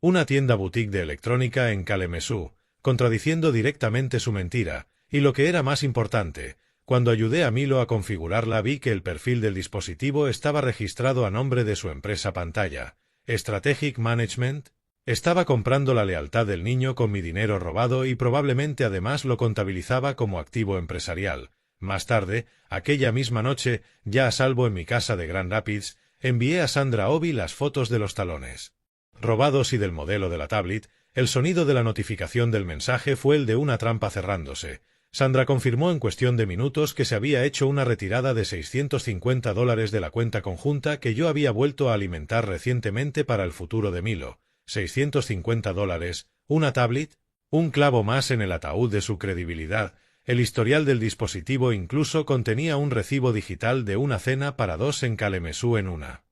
una tienda boutique de electrónica en Kalamazoo, contradiciendo directamente su mentira, y lo que era más importante, cuando ayudé a Milo a configurarla vi que el perfil del dispositivo estaba registrado a nombre de su empresa pantalla, Strategic Management. Estaba comprando la lealtad del niño con mi dinero robado y probablemente además lo contabilizaba como activo empresarial. Más tarde, aquella misma noche, ya a salvo en mi casa de Grand Rapids, envié a Sandra Obi las fotos de los talones robados y del modelo de la tablet. El sonido de la notificación del mensaje fue el de una trampa cerrándose. Sandra confirmó en cuestión de minutos que se había hecho una retirada de $650 de la cuenta conjunta que yo había vuelto a alimentar recientemente para el futuro de Milo. $650, una tablet, un clavo más en el ataúd de su credibilidad. El historial del dispositivo incluso contenía un recibo digital de una cena para 2 en Kalamazoo en una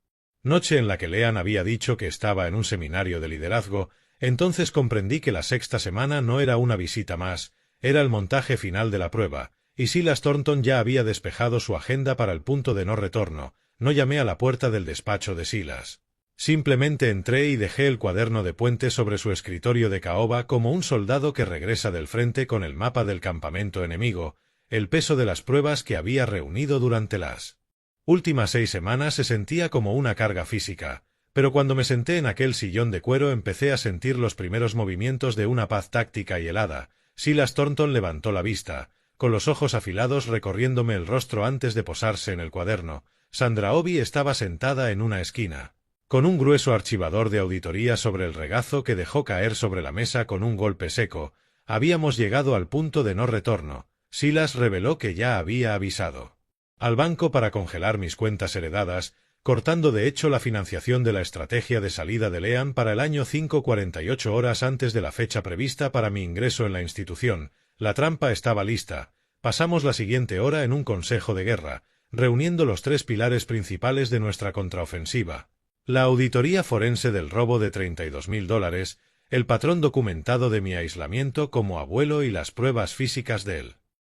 noche en la que Leanne había dicho que estaba en un seminario de liderazgo. Entonces comprendí que la 6ª semana no era una visita más, era el montaje final de la prueba, y Silas Thornton ya había despejado su agenda para el punto de no retorno. No llamé a la puerta del despacho de Silas. Simplemente entré y dejé el cuaderno de Puente sobre su escritorio de caoba como un soldado que regresa del frente con el mapa del campamento enemigo. El peso de las pruebas que había reunido durante las últimas 6 semanas se sentía como una carga física. Pero cuando me senté en aquel sillón de cuero empecé a sentir los primeros movimientos de una paz táctica y helada. Silas Thornton levantó la vista, con los ojos afilados recorriéndome el rostro antes de posarse en el cuaderno. Sandra Obi estaba sentada en una esquina, con un grueso archivador de auditoría sobre el regazo que dejó caer sobre la mesa con un golpe seco. Habíamos llegado al punto de no retorno. Silas reveló que ya había avisado al banco para congelar mis cuentas heredadas, cortando de hecho la financiación de la estrategia de salida de Leanne para el año 48 horas antes de la fecha prevista para mi ingreso en la institución. La trampa estaba lista. Pasamos la siguiente hora en un consejo de guerra, reuniendo los 3 pilares principales de nuestra contraofensiva: la auditoría forense del robo de $32,000, el patrón documentado de mi aislamiento como abuelo y las pruebas físicas del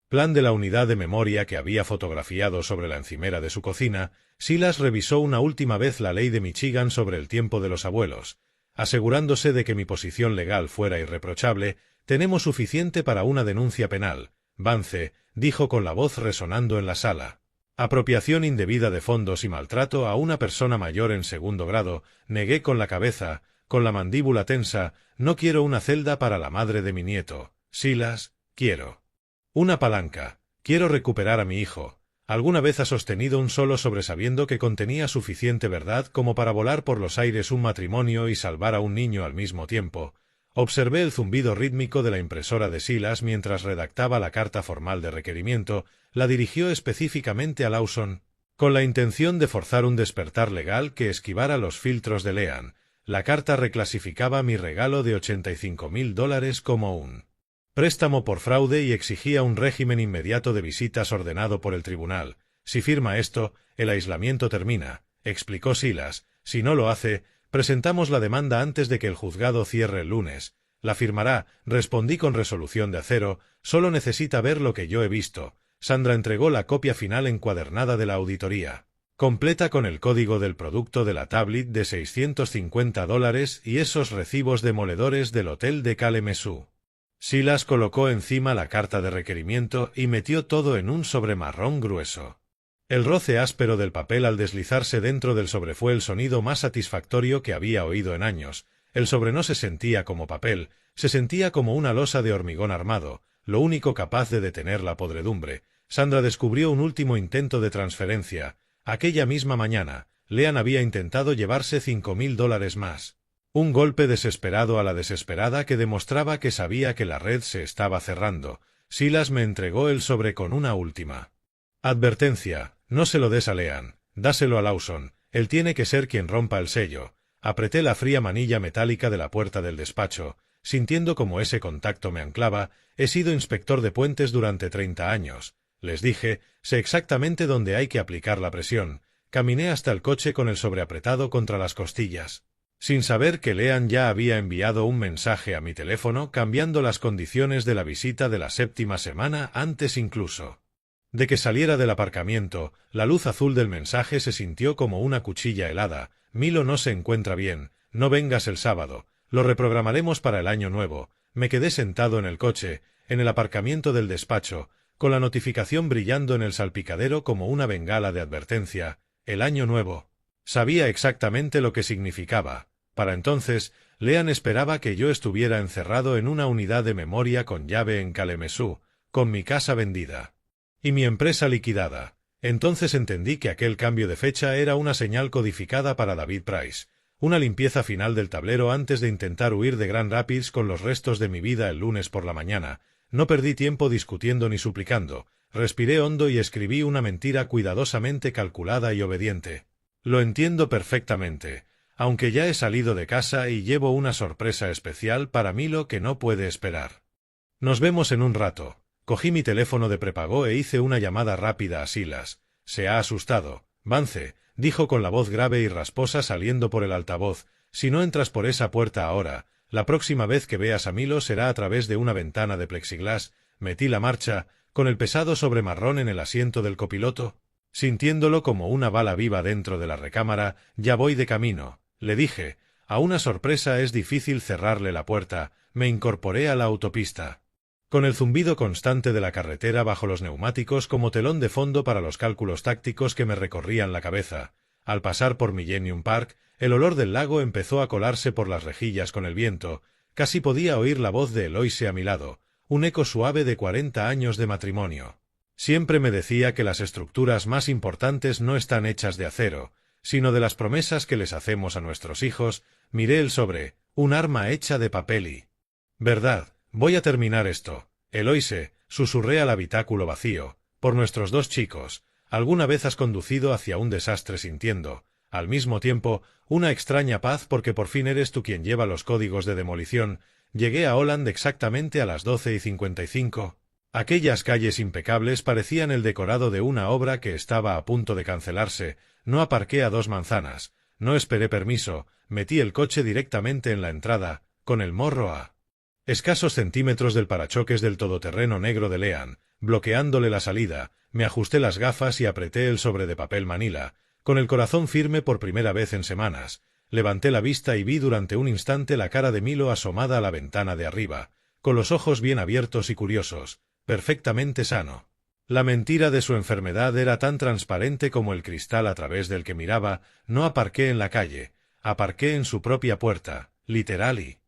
plan de la unidad de memoria que había fotografiado sobre la encimera de su cocina. Silas revisó una última vez la ley de Michigan sobre el tiempo de los abuelos. asegurándose de que mi posición legal fuera irreprochable. Tenemos suficiente para una denuncia penal. Vance, dijo con la voz resonando en la sala. Apropiación indebida de fondos y maltrato a una persona mayor en segundo grado. Negué con la cabeza, con la mandíbula tensa. No quiero una celda para la madre de mi nieto. Silas, quiero una palanca. Quiero recuperar a mi hijo. ¿Alguna vez ha sostenido un solo sobresabiendo que contenía suficiente verdad como para volar por los aires un matrimonio y salvar a un niño al mismo tiempo? Observé el zumbido rítmico de la impresora de Silas mientras redactaba la carta formal de requerimiento. La dirigió específicamente a Lawson, con la intención de forzar un despertar legal que esquivara los filtros de Leanne. La carta reclasificaba mi regalo de $85.000 como un préstamo por fraude y exigía un régimen inmediato de visitas ordenado por el tribunal. Si firma esto, el aislamiento termina, explicó Silas. Si no lo hace, presentamos la demanda antes de que el juzgado cierre el lunes. La firmará, respondí con resolución de acero. Solo necesita ver lo que yo he visto. Sandra entregó la copia final encuadernada de la auditoría, completa con el código del producto de la tablet de $650 y esos recibos demoledores del hotel de Kalamazoo. Silas colocó encima la carta de requerimiento y metió todo en un sobre marrón grueso. El roce áspero del papel al deslizarse dentro del sobre fue el sonido más satisfactorio que había oído en años. El sobre no se sentía como papel, se sentía como una losa de hormigón armado, lo único capaz de detener la podredumbre. Sandra descubrió un último intento de transferencia. Aquella misma mañana, Leanne había intentado llevarse $5.000 más. Un golpe desesperado a la desesperada que demostraba que sabía que la red se estaba cerrando. Silas me entregó el sobre con una última advertencia: no se lo des a Leanne, dáselo a Lawson, él tiene que ser quien rompa el sello. Apreté la fría manilla metálica de la puerta del despacho, sintiendo como ese contacto me anclaba. He sido inspector de puentes durante 30 años. Les dije, sé exactamente dónde hay que aplicar la presión. Caminé hasta el coche con el sobre apretado contra las costillas, sin saber que Leanne ya había enviado un mensaje a mi teléfono cambiando las condiciones de la visita de la 7ª semana antes incluso de que saliera del aparcamiento. La luz azul del mensaje se sintió como una cuchilla helada. Milo no se encuentra bien, no vengas el sábado, lo reprogramaremos para el año nuevo. Me quedé sentado en el coche, en el aparcamiento del despacho, con la notificación brillando en el salpicadero como una bengala de advertencia. El año nuevo. Sabía exactamente lo que significaba. Para entonces, Leanne esperaba que yo estuviera encerrado en una unidad de memoria con llave en Kalamazoo, con mi casa vendida y mi empresa liquidada. Entonces entendí que aquel cambio de fecha era una señal codificada para David Price, una limpieza final del tablero antes de intentar huir de Grand Rapids con los restos de mi vida el lunes por la mañana. No perdí tiempo discutiendo ni suplicando. Respiré hondo y escribí una mentira cuidadosamente calculada y obediente. Lo entiendo perfectamente, aunque ya he salido de casa y llevo una sorpresa especial para Milo que no puede esperar. Nos vemos en un rato. Cogí mi teléfono de prepago e hice una llamada rápida a Silas. Se ha asustado. Vance, dijo con la voz grave y rasposa saliendo por el altavoz, si no entras por esa puerta ahora, la próxima vez que veas a Milo será a través de una ventana de plexiglas. Metí la marcha, con el pesado sobre marrón en el asiento del copiloto, sintiéndolo como una bala viva dentro de la recámara. Ya voy de camino, le dije. A una sorpresa es difícil cerrarle la puerta. Me incorporé a la autopista, con el zumbido constante de la carretera bajo los neumáticos como telón de fondo para los cálculos tácticos que me recorrían la cabeza. Al pasar por Millennium Park, el olor del lago empezó a colarse por las rejillas con el viento. Casi podía oír la voz de Eloise a mi lado, un eco suave de 40 años de matrimonio. Siempre me decía que las estructuras más importantes no están hechas de acero, sino de las promesas que les hacemos a nuestros hijos. Miré el sobre, un arma hecha de papel y verdad. Voy a terminar esto. Eloise, susurré al habitáculo vacío, por nuestros 2 chicos. ¿Alguna vez has conducido hacia un desastre sintiendo, al mismo tiempo, una extraña paz porque por fin eres tú quien lleva los códigos de demolición? Llegué a Holland exactamente a las 12:55. Aquellas calles impecables parecían el decorado de una obra que estaba a punto de cancelarse. No aparqué a 2 manzanas, no esperé permiso, metí el coche directamente en la entrada, con el morro a escasos centímetros del parachoques del todoterreno negro de Leanne, bloqueándole la salida. Me ajusté las gafas y apreté el sobre de papel manila, con el corazón firme por primera vez en semanas. Levanté la vista y vi durante un instante la cara de Milo asomada a la ventana de arriba, con los ojos bien abiertos y curiosos, perfectamente sano. La mentira de su enfermedad era tan transparente como el cristal a través del que miraba. No aparqué en la calle, aparqué en su propia puerta, literal y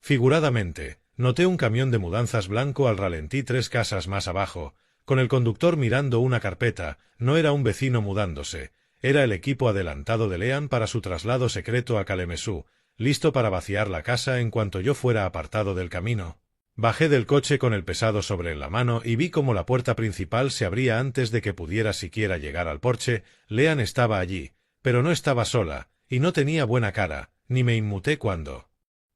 figuradamente. Noté un camión de mudanzas blanco al ralentí 3 casas más abajo, con el conductor mirando una carpeta. No era un vecino mudándose, era el equipo adelantado de Leanne para su traslado secreto a Kalemazoo, listo para vaciar la casa en cuanto yo fuera apartado del camino. Bajé del coche con el pesado sobre en la mano y vi cómo la puerta principal se abría antes de que pudiera siquiera llegar al porche. Leanne estaba allí, pero no estaba sola, y no tenía buena cara, ni me inmuté cuando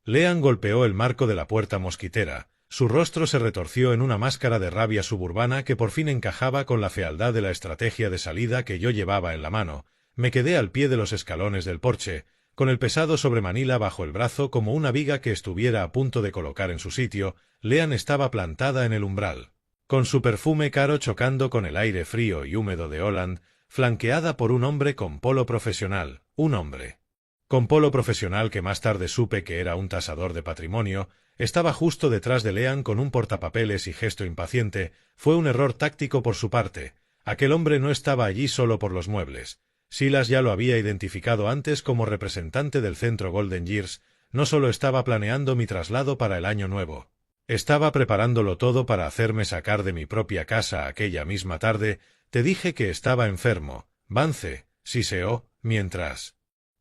Leanne golpeó el marco de la puerta mosquitera. Su rostro se retorció en una máscara de rabia suburbana que por fin encajaba con la fealdad de la estrategia de salida que yo llevaba en la mano. Me quedé al pie de los escalones del porche, con el pesado sobre Manila bajo el brazo como una viga que estuviera a punto de colocar en su sitio. Leanne estaba plantada en el umbral, con su perfume caro chocando con el aire frío y húmedo de Holland, flanqueada por un hombre con polo profesional, un hombre con polo profesional que más tarde supe que era un tasador de patrimonio. Estaba justo detrás de Leanne con un portapapeles y gesto impaciente. Fue un error táctico por su parte. Aquel hombre no estaba allí solo por los muebles. Silas ya lo había identificado antes como representante del centro Golden Years. No solo estaba planeando mi traslado para el año nuevo, estaba preparándolo todo para hacerme sacar de mi propia casa aquella misma tarde. Te dije que estaba enfermo, Vance, siseó, mientras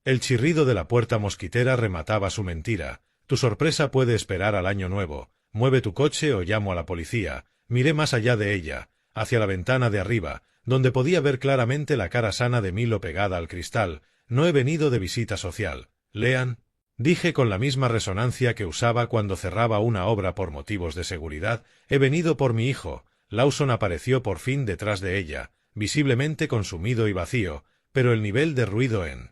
el chirrido de la puerta mosquitera remataba su mentira. Tu sorpresa puede esperar al año nuevo. Mueve tu coche o llamo a la policía. Miré más allá de ella, hacia la ventana de arriba, donde podía ver claramente la cara sana de Milo pegada al cristal. No he venido de visita social, Leanne, dije con la misma resonancia que usaba cuando cerraba una obra por motivos de seguridad. He venido por mi hijo. Lawson apareció por fin detrás de ella, visiblemente consumido y vacío, pero el nivel de ruido en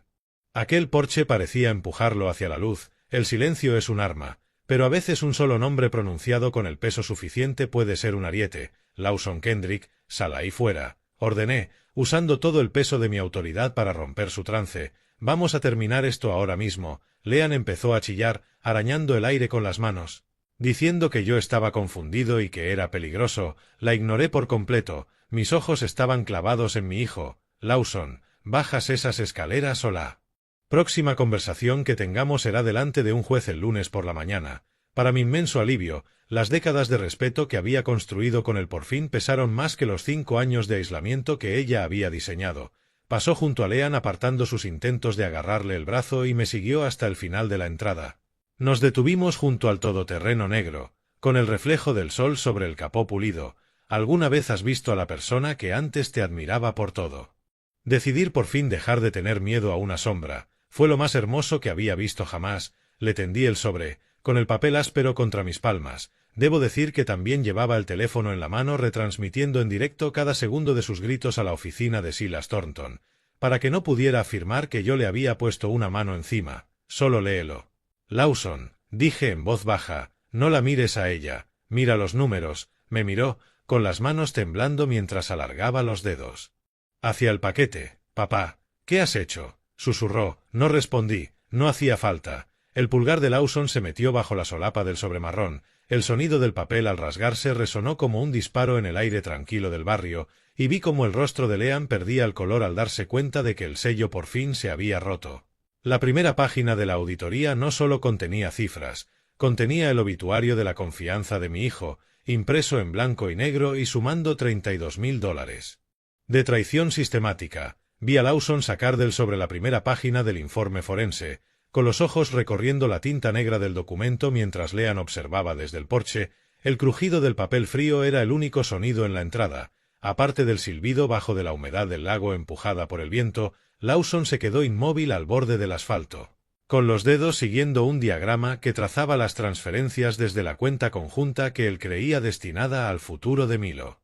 aquel porche parecía empujarlo hacia la luz. El silencio es un arma, pero a veces un solo nombre pronunciado con el peso suficiente puede ser un ariete. Lawson Kendrick, sal ahí fuera, ordené, usando todo el peso de mi autoridad para romper su trance. Vamos a terminar esto ahora mismo. Leanne empezó a chillar, arañando el aire con las manos, diciendo que yo estaba confundido y que era peligroso. La ignoré por completo. Mis ojos estaban clavados en mi hijo. Lawson, ¿bajas esas escaleras o la próxima conversación que tengamos será delante de un juez el lunes por la mañana? Para mi inmenso alivio, las décadas de respeto que había construido con él por fin pesaron más que los 5 años de aislamiento que ella había diseñado. Pasó junto a Leanne apartando sus intentos de agarrarle el brazo y me siguió hasta el final de la entrada. Nos detuvimos junto al todoterreno negro, con el reflejo del sol sobre el capó pulido. ¿Alguna vez has visto a la persona que antes te admiraba por todo? Decidir por fin dejar de tener miedo a una sombra fue lo más hermoso que había visto jamás. Le tendí el sobre, con el papel áspero contra mis palmas. Debo decir que también llevaba el teléfono en la mano retransmitiendo en directo cada segundo de sus gritos a la oficina de Silas Thornton, para que no pudiera afirmar que yo le había puesto una mano encima. Solo léelo. Lawson, dije en voz baja, no la mires a ella, mira los números. Me miró, con las manos temblando mientras alargaba los dedos hacia el paquete. Papá, ¿qué has hecho?, susurró. No respondí, no hacía falta. El pulgar de Lawson se metió bajo la solapa del sobremarrón. El sonido del papel al rasgarse resonó como un disparo en el aire tranquilo del barrio, y vi cómo el rostro de Leanne perdía el color al darse cuenta de que el sello por fin se había roto. La primera página de la auditoría no solo contenía cifras, contenía el obituario de la confianza de mi hijo, impreso en blanco y negro y sumando $32,000. De traición sistemática. Vi a Lawson sacar del sobre la primera página del informe forense, con los ojos recorriendo la tinta negra del documento mientras Leanne observaba desde el porche. El crujido del papel frío era el único sonido en la entrada. Aparte del silbido bajo de la humedad del lago empujada por el viento, Lawson se quedó inmóvil al borde del asfalto, con los dedos siguiendo un diagrama que trazaba las transferencias desde la cuenta conjunta que él creía destinada al futuro de Milo,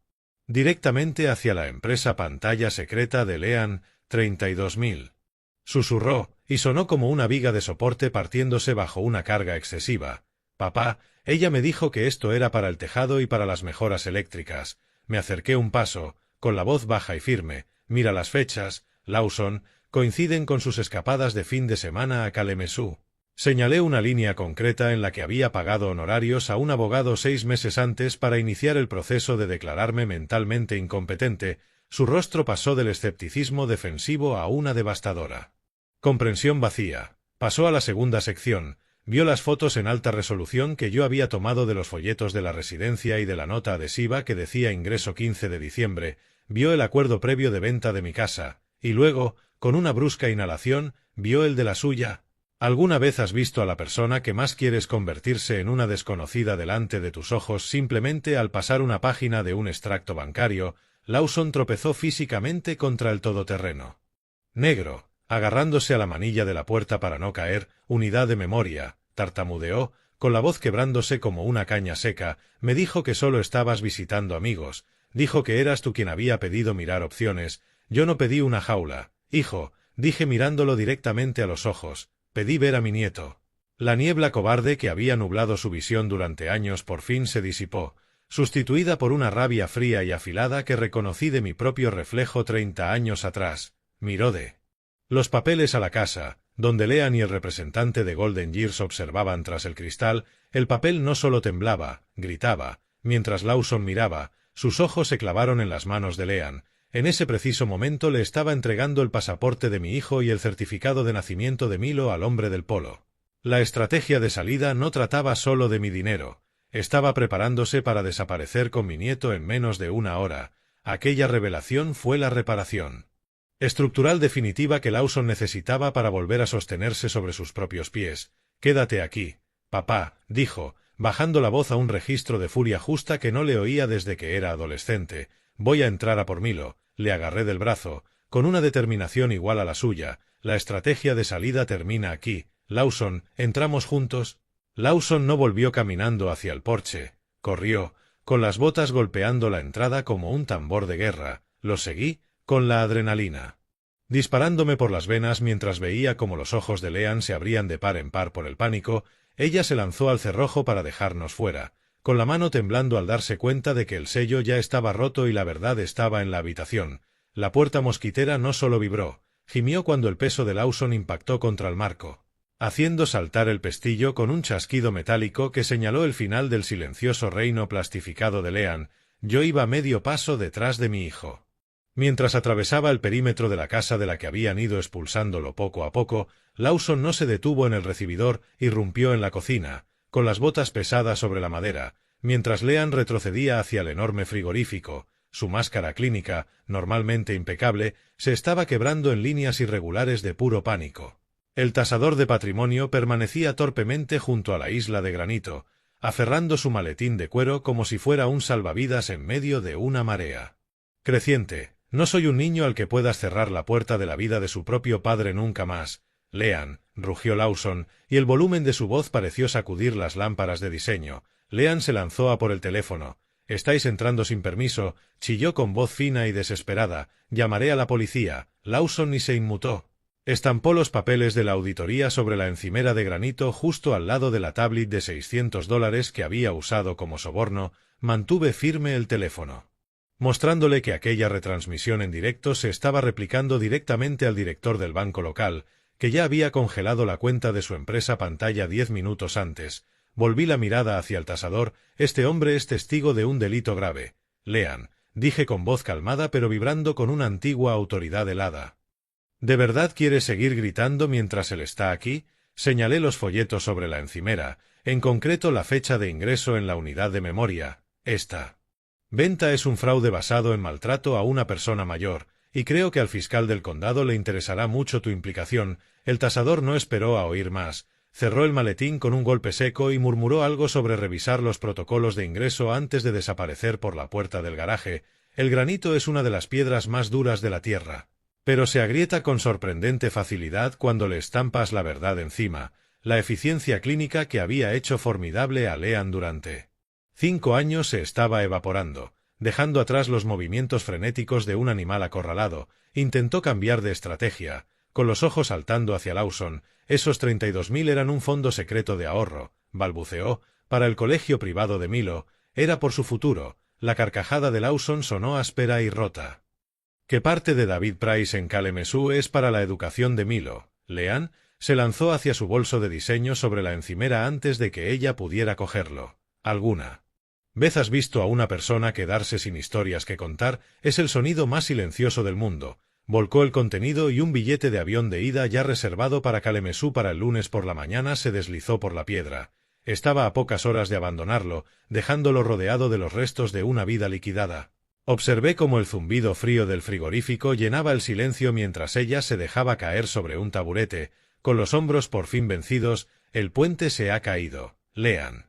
directamente hacia la empresa pantalla secreta de Leanne. 32,000. Susurró, y sonó como una viga de soporte partiéndose bajo una carga excesiva. Papá, ella me dijo que esto era para el tejado y para las mejoras eléctricas. Me acerqué un paso, con la voz baja y firme. Mira las fechas, Lawson, coinciden con sus escapadas de fin de semana a Kalemazoo. Señalé una línea concreta en la que había pagado honorarios a un abogado 6 meses antes para iniciar el proceso de declararme mentalmente incompetente. Su rostro pasó del escepticismo defensivo a una devastadora comprensión vacía. Pasó a la segunda sección, vio las fotos en alta resolución que yo había tomado de los folletos de la residencia y de la nota adhesiva que decía ingreso 15 de diciembre, vio el acuerdo previo de venta de mi casa, y luego, con una brusca inhalación, vio el de la suya. ¿Alguna vez has visto a la persona que más quieres convertirse en una desconocida delante de tus ojos simplemente al pasar una página de un extracto bancario? Lawson tropezó físicamente contra el todoterreno negro, agarrándose a la manilla de la puerta para no caer. Unidad de memoria, tartamudeó, con la voz quebrándose como una caña seca. Me dijo que solo estabas visitando amigos, dijo que eras tú quien había pedido mirar opciones. Yo no pedí una jaula, hijo, dije mirándolo directamente a los ojos. Pedí ver a mi nieto. La niebla cobarde que había nublado su visión durante años por fin se disipó, sustituida por una rabia fría y afilada que reconocí de mi propio reflejo 30 años atrás. Miró de los papeles a la casa, donde Leanne y el representante de Golden Years observaban tras el cristal. El papel no solo temblaba, gritaba. Mientras Lawson miraba, sus ojos se clavaron en las manos de Leanne. En ese preciso momento le estaba entregando el pasaporte de mi hijo y el certificado de nacimiento de Milo al hombre del polo. La estrategia de salida no trataba solo de mi dinero. Estaba preparándose para desaparecer con mi nieto en menos de una hora. Aquella revelación fue la reparación estructural definitiva que Lawson necesitaba para volver a sostenerse sobre sus propios pies. Quédate aquí, papá, dijo, bajando la voz a un registro de furia justa que no le oía desde que era adolescente. Voy a entrar a por Milo. Le agarré del brazo, con una determinación igual a la suya. La estrategia de salida termina aquí. Lawson, ¿entramos juntos? Lawson no volvió caminando hacia el porche. Corrió, con las botas golpeando la entrada como un tambor de guerra. Lo seguí, con la adrenalina disparándome por las venas mientras veía cómo los ojos de Leanne se abrían de par en par por el pánico. Ella se lanzó al cerrojo para dejarnos fuera, con la mano temblando al darse cuenta de que el sello ya estaba roto y la verdad estaba en la habitación. La puerta mosquitera no solo vibró, gimió cuando el peso de Lawson impactó contra el marco, haciendo saltar el pestillo con un chasquido metálico que señaló el final del silencioso reino plastificado de Leanne. Yo iba a medio paso detrás de mi hijo. Mientras atravesaba el perímetro de la casa de la que habían ido expulsándolo poco a poco, Lawson no se detuvo en el recibidor, irrumpió en la cocina, con las botas pesadas sobre la madera, mientras Leanne retrocedía hacia el enorme frigorífico. Su máscara clínica, normalmente impecable, se estaba quebrando en líneas irregulares de puro pánico. El tasador de patrimonio permanecía torpemente junto a la isla de granito, aferrando su maletín de cuero como si fuera un salvavidas en medio de una marea creciente. No soy un niño al que puedas cerrar la puerta de la vida de su propio padre nunca más. Leanne, rugió Lawson, y el volumen de su voz pareció sacudir las lámparas de diseño. Leanne se lanzó a por el teléfono. Estáis entrando sin permiso, chilló con voz fina y desesperada. Llamaré a la policía. Lawson ni se inmutó. Estampó los papeles de la auditoría sobre la encimera de granito justo al lado de la tablet de $600 que había usado como soborno. Mantuve firme el teléfono, mostrándole que aquella retransmisión en directo se estaba replicando directamente al director del banco local, que ya había congelado la cuenta de su empresa pantalla 10 minutos antes. Volví la mirada hacia el tasador. Este hombre es testigo de un delito grave. Leanne, dije con voz calmada pero vibrando con una antigua autoridad helada. ¿De verdad quiere seguir gritando mientras él está aquí? Señalé los folletos sobre la encimera, en concreto la fecha de ingreso en la unidad de memoria. Esta venta es un fraude basado en maltrato a una persona mayor, y creo que al fiscal del condado le interesará mucho tu implicación. El tasador no esperó a oír más. Cerró el maletín con un golpe seco y murmuró algo sobre revisar los protocolos de ingreso antes de desaparecer por la puerta del garaje. El granito es una de las piedras más duras de la tierra, pero se agrieta con sorprendente facilidad cuando le estampas la verdad encima. La eficiencia clínica que había hecho formidable a Leanne durante 5 años se estaba evaporando, dejando atrás los movimientos frenéticos de un animal acorralado. Intentó cambiar de estrategia, con los ojos saltando hacia Lawson. Esos 32.000 eran un fondo secreto de ahorro, balbuceó, para el colegio privado de Milo. Era por su futuro. La carcajada de Lawson sonó áspera y rota. ¿Qué parte de David Price en Kalemesú es para la educación de Milo? Leanne se lanzó hacia su bolso de diseño sobre la encimera antes de que ella pudiera cogerlo. ¿Alguna vez has visto a una persona quedarse sin historias que contar? Es el sonido más silencioso del mundo. Volcó el contenido y un billete de avión de ida ya reservado para Kalemesú para el lunes por la mañana se deslizó por la piedra. Estaba a pocas horas de abandonarlo, dejándolo rodeado de los restos de una vida liquidada. Observé cómo el zumbido frío del frigorífico llenaba el silencio mientras ella se dejaba caer sobre un taburete, con los hombros por fin vencidos. El puente se ha caído, Leanne.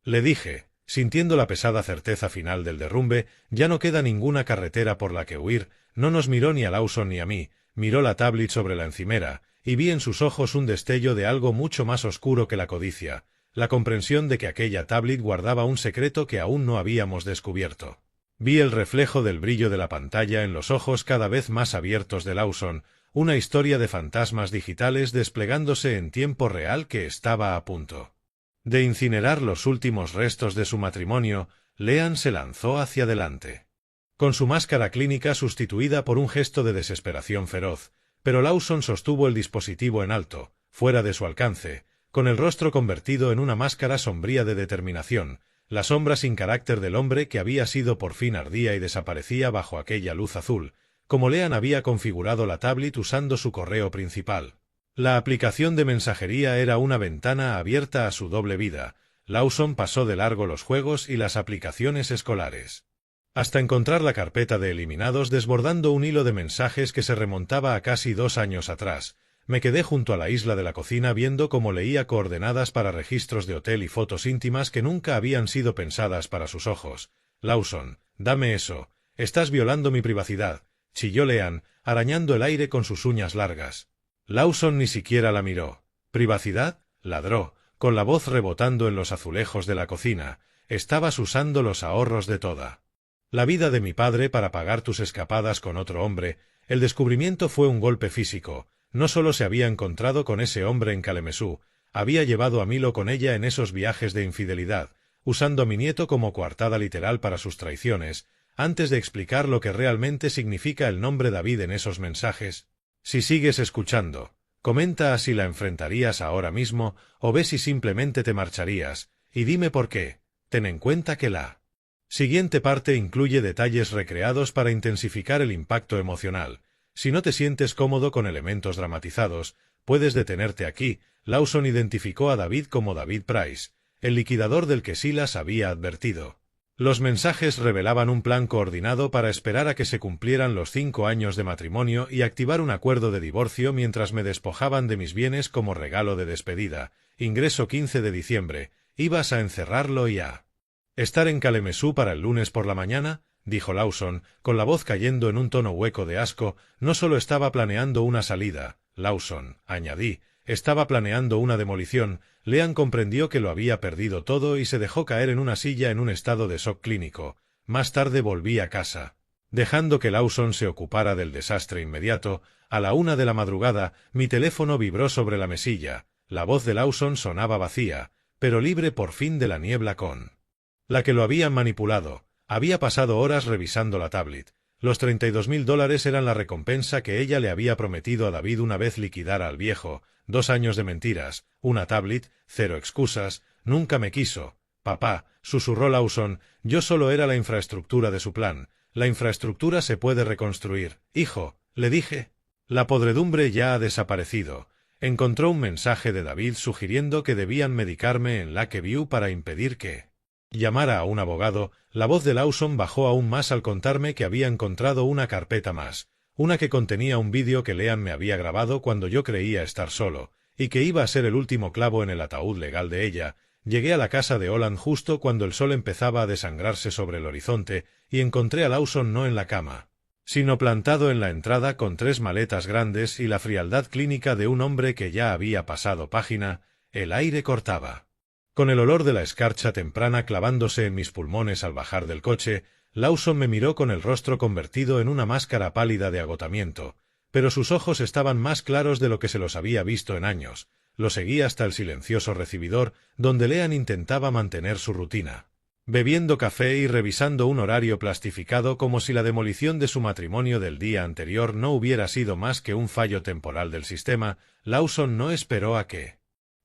Le dije, sintiendo la pesada certeza final del derrumbe. Ya no queda ninguna carretera por la que huir. No nos miró ni a Lawson ni a mí, miró la tablet sobre la encimera, y vi en sus ojos un destello de algo mucho más oscuro que la codicia, la comprensión de que aquella tablet guardaba un secreto que aún no habíamos descubierto. Vi el reflejo del brillo de la pantalla en los ojos cada vez más abiertos de Lawson, una historia de fantasmas digitales desplegándose en tiempo real que estaba a punto de incinerar los últimos restos de su matrimonio. Leanne se lanzó hacia adelante, con su máscara clínica sustituida por un gesto de desesperación feroz, pero Lawson sostuvo el dispositivo en alto, fuera de su alcance, con el rostro convertido en una máscara sombría de determinación. La sombra sin carácter del hombre que había sido por fin ardía y desaparecía bajo aquella luz azul, como Leanne había configurado la tablet usando su correo principal. La aplicación de mensajería era una ventana abierta a su doble vida. Lawson pasó de largo los juegos y las aplicaciones escolares, hasta encontrar la carpeta de eliminados desbordando un hilo de mensajes que se remontaba a casi 2 años atrás. Me quedé junto a la isla de la cocina viendo cómo leía coordenadas para registros de hotel y fotos íntimas que nunca habían sido pensadas para sus ojos. Lawson, dame eso. Estás violando mi privacidad, chilló Leanne, arañando el aire con sus uñas largas. Lawson ni siquiera la miró. ¿Privacidad? Ladró, con la voz rebotando en los azulejos de la cocina. Estabas usando los ahorros de toda la vida de mi padre para pagar tus escapadas con otro hombre. El descubrimiento fue un golpe físico. No solo se había encontrado con ese hombre en Kalemesú, había llevado a Milo con ella en esos viajes de infidelidad, usando a mi nieto como coartada literal para sus traiciones, antes de explicar lo que realmente significa el nombre David en esos mensajes. Si sigues escuchando, comenta si la enfrentarías ahora mismo, o ve si simplemente te marcharías, y dime por qué. Ten en cuenta que la siguiente parte incluye detalles recreados para intensificar el impacto emocional. Si no te sientes cómodo con elementos dramatizados, puedes detenerte aquí. Lawson identificó a David como David Price, el liquidador del que Silas había advertido. Los mensajes revelaban un plan coordinado para esperar a que se cumplieran los 5 años de matrimonio y activar un acuerdo de divorcio mientras me despojaban de mis bienes como regalo de despedida. Ingreso 15 de diciembre. ¿Ibas a encerrarlo y a estar en Kalemesú para el lunes por la mañana?, dijo Lawson, con la voz cayendo en un tono hueco de asco. No solo estaba planeando una salida, Lawson, añadí, estaba planeando una demolición. Leanne comprendió que lo había perdido todo y se dejó caer en una silla en un estado de shock clínico. Más tarde volví a casa, dejando que Lawson se ocupara del desastre inmediato. A la 1 de la madrugada, mi teléfono vibró sobre la mesilla. La voz de Lawson sonaba vacía, pero libre por fin de la niebla con la que lo habían manipulado. Había pasado horas revisando la tablet. Los $32.000 eran la recompensa que ella le había prometido a David una vez liquidara al viejo. 2 años de mentiras, una tablet, 0 excusas. Nunca me quiso. Papá, susurró Lawson, yo solo era la infraestructura de su plan. La infraestructura se puede reconstruir. Hijo, le dije. La podredumbre ya ha desaparecido. Encontró un mensaje de David sugiriendo que debían medicarme en Lakeview para impedir que llamara a un abogado. La voz de Lawson bajó aún más al contarme que había encontrado una carpeta más, una que contenía un vídeo que Leanne me había grabado cuando yo creía estar solo, y que iba a ser el último clavo en el ataúd legal de ella. Llegué a la casa de Holland justo cuando el sol empezaba a desangrarse sobre el horizonte, y encontré a Lawson no en la cama, sino plantado en la entrada con 3 maletas grandes y la frialdad clínica de un hombre que ya había pasado página. El aire cortaba, con el olor de la escarcha temprana clavándose en mis pulmones al bajar del coche. Lawson me miró con el rostro convertido en una máscara pálida de agotamiento, pero sus ojos estaban más claros de lo que se los había visto en años. Lo seguí hasta el silencioso recibidor, donde Leanne intentaba mantener su rutina. bebiendo café y revisando un horario plastificado como si la demolición de su matrimonio del día anterior no hubiera sido más que un fallo temporal del sistema. Lawson no esperó a que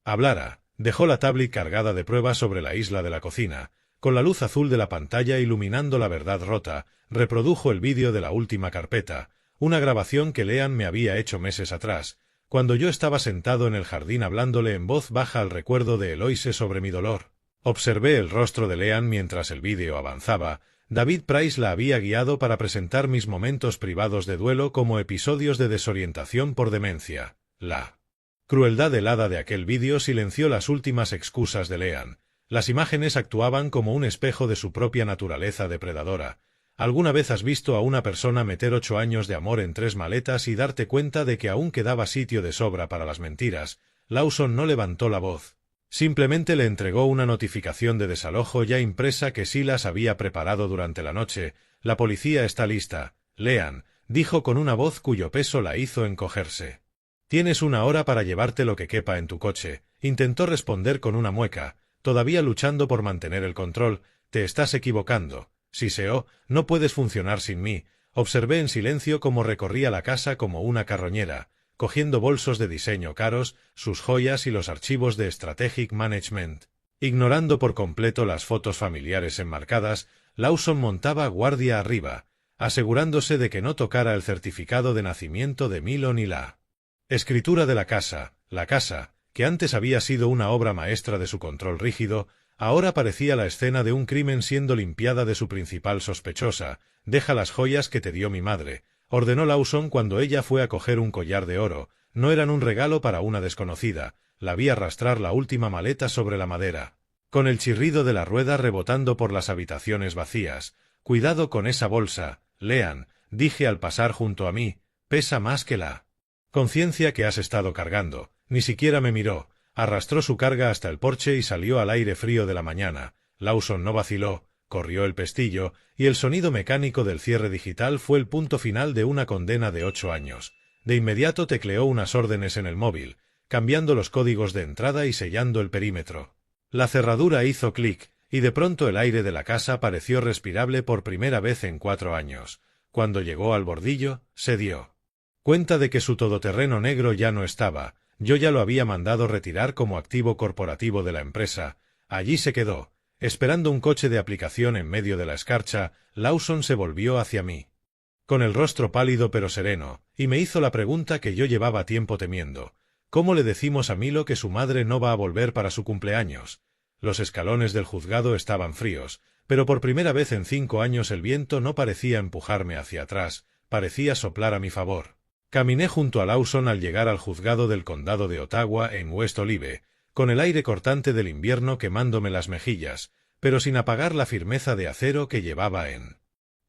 hablara. Dejó la tablet cargada de pruebas sobre la isla de la cocina. Con la luz azul de la pantalla iluminando la verdad rota, reprodujo el vídeo de la última carpeta, una grabación que Leanne me había hecho meses atrás, cuando yo estaba sentado en el jardín hablándole en voz baja al recuerdo de Eloise sobre mi dolor. Observé el rostro de Leanne mientras el vídeo avanzaba. David Price la había guiado para presentar mis momentos privados de duelo como episodios de desorientación por demencia. La crueldad helada de aquel vídeo silenció las últimas excusas de Leanne. Las imágenes actuaban como un espejo de su propia naturaleza depredadora. ¿Alguna vez has visto a una persona meter 8 años de amor en 3 maletas y darte cuenta de que aún quedaba sitio de sobra para las mentiras? Lawson no levantó la voz. Simplemente le entregó una notificación de desalojo ya impresa que Silas había preparado durante la noche. La policía está lista. Leanne, dijo con una voz cuyo peso la hizo encogerse. Tienes 1 hora para llevarte lo que quepa en tu coche. Intentó responder con una mueca, todavía luchando por mantener el control. Te estás equivocando. Siseó, no puedes funcionar sin mí. Observé en silencio cómo recorría la casa como una carroñera, cogiendo bolsos de diseño caros, sus joyas y los archivos de Strategic Management. Ignorando por completo las fotos familiares enmarcadas, Lawson montaba guardia arriba, asegurándose de que no tocara el certificado de nacimiento de Milo ni la escritura de la casa, que antes había sido una obra maestra de su control rígido, ahora parecía la escena de un crimen siendo limpiada de su principal sospechosa. Deja las joyas que te dio mi madre, ordenó Lawson cuando ella fue a coger un collar de oro. No eran un regalo para una desconocida. La vi arrastrar la última maleta sobre la madera, con el chirrido de la rueda rebotando por las habitaciones vacías. Cuidado con esa bolsa, Leanne, dije al pasar junto a mí, pesa más que la conciencia que has estado cargando. Ni siquiera me miró. Arrastró su carga hasta el porche y salió al aire frío de la mañana. Lawson no vaciló, corrió el pestillo, y el sonido mecánico del cierre digital fue el punto final de una condena de 8 años. De inmediato tecleó unas órdenes en el móvil, cambiando los códigos de entrada y sellando el perímetro. La cerradura hizo clic, y de pronto el aire de la casa pareció respirable por primera vez en 4 años. Cuando llegó al bordillo, se dio cuenta de que su todoterreno negro ya no estaba. Yo ya lo había mandado retirar como activo corporativo de la empresa. Allí se quedó, esperando un coche de aplicación en medio de la escarcha. Lawson se volvió hacia mí, con el rostro pálido pero sereno, y me hizo la pregunta que yo llevaba tiempo temiendo. ¿Cómo le decimos a Milo que su madre no va a volver para su cumpleaños? Los escalones del juzgado estaban fríos, pero por primera vez en 5 años el viento no parecía empujarme hacia atrás, parecía soplar a mi favor. Caminé junto a Lawson al llegar al juzgado del condado de Ottawa en West Olive, con el aire cortante del invierno quemándome las mejillas, pero sin apagar la firmeza de acero que llevaba en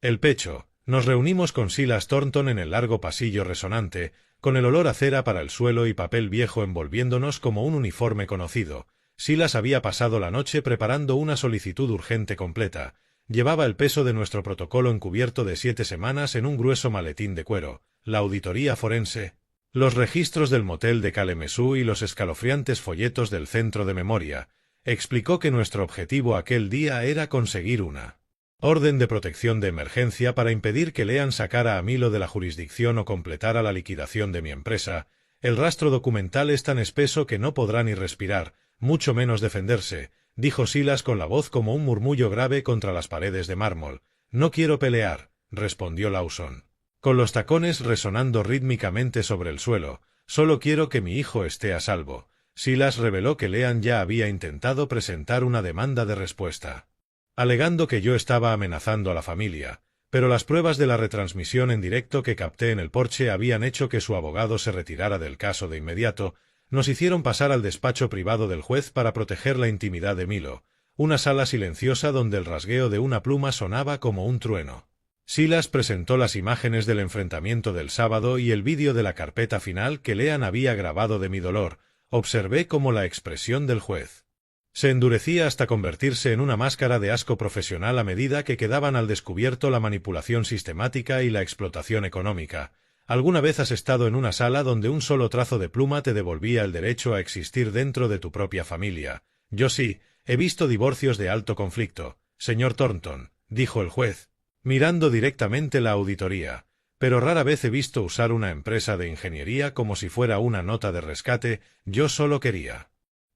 el pecho. Nos reunimos con Silas Thornton en el largo pasillo resonante, con el olor a cera para el suelo y papel viejo envolviéndonos como un uniforme conocido. Silas había pasado la noche preparando una solicitud urgente completa. Llevaba el peso de nuestro protocolo encubierto de 7 semanas en un grueso maletín de cuero. La auditoría forense, los registros del motel de Kalamazoo y los escalofriantes folletos del centro de memoria. Explicó que nuestro objetivo aquel día era conseguir una orden de protección de emergencia para impedir que Leanne sacara a Milo de la jurisdicción o completara la liquidación de mi empresa. El rastro documental es tan espeso que no podrá ni respirar, mucho menos defenderse, dijo Silas con la voz como un murmullo grave contra las paredes de mármol. No quiero pelear, respondió Lawson, con los tacones resonando rítmicamente sobre el suelo. Solo quiero que mi hijo esté a salvo. Silas reveló que Leanne ya había intentado presentar una demanda de respuesta, alegando que yo estaba amenazando a la familia, pero las pruebas de la retransmisión en directo que capté en el porche habían hecho que su abogado se retirara del caso de inmediato. Nos hicieron pasar al despacho privado del juez para proteger la intimidad de Milo, una sala silenciosa donde el rasgueo de una pluma sonaba como un trueno. Silas presentó las imágenes del enfrentamiento del sábado y el vídeo de la carpeta final que Leanne había grabado de mi dolor. Observé cómo la expresión del juez se endurecía hasta convertirse en una máscara de asco profesional a medida que quedaban al descubierto la manipulación sistemática y la explotación económica. ¿Alguna vez has estado en una sala donde un solo trazo de pluma te devolvía el derecho a existir dentro de tu propia familia? Yo sí, he visto divorcios de alto conflicto. señor Thornton, dijo el juez, mirando directamente la auditoría, pero rara vez he visto usar una empresa de ingeniería como si fuera una nota de rescate. Yo solo quería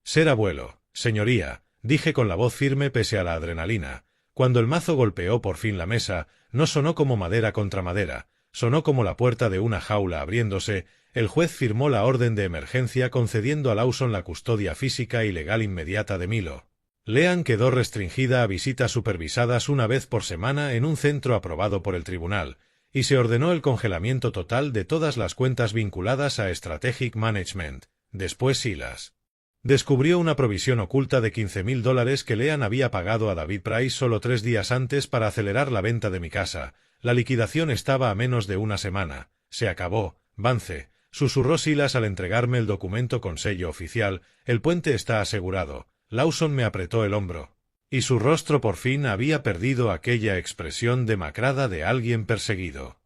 ser abuelo, señoría, dije con la voz firme pese a la adrenalina. Cuando el mazo golpeó por fin la mesa, no sonó como madera contra madera, sonó como la puerta de una jaula abriéndose. El juez firmó la orden de emergencia concediendo a Lawson la custodia física y legal inmediata de Milo. Leanne quedó restringida a visitas supervisadas una vez por semana en un centro aprobado por el tribunal, y se ordenó el congelamiento total de todas las cuentas vinculadas a Strategic Management. Después Silas descubrió una provisión oculta de $15,000 que Leanne había pagado a David Price solo 3 días antes para acelerar la venta de mi casa. La liquidación estaba a menos de una semana. Se acabó, Vance, susurró Silas al entregarme el documento con sello oficial. El puente está asegurado. Lawson me apretó el hombro, y su rostro por fin había perdido aquella expresión demacrada de alguien perseguido.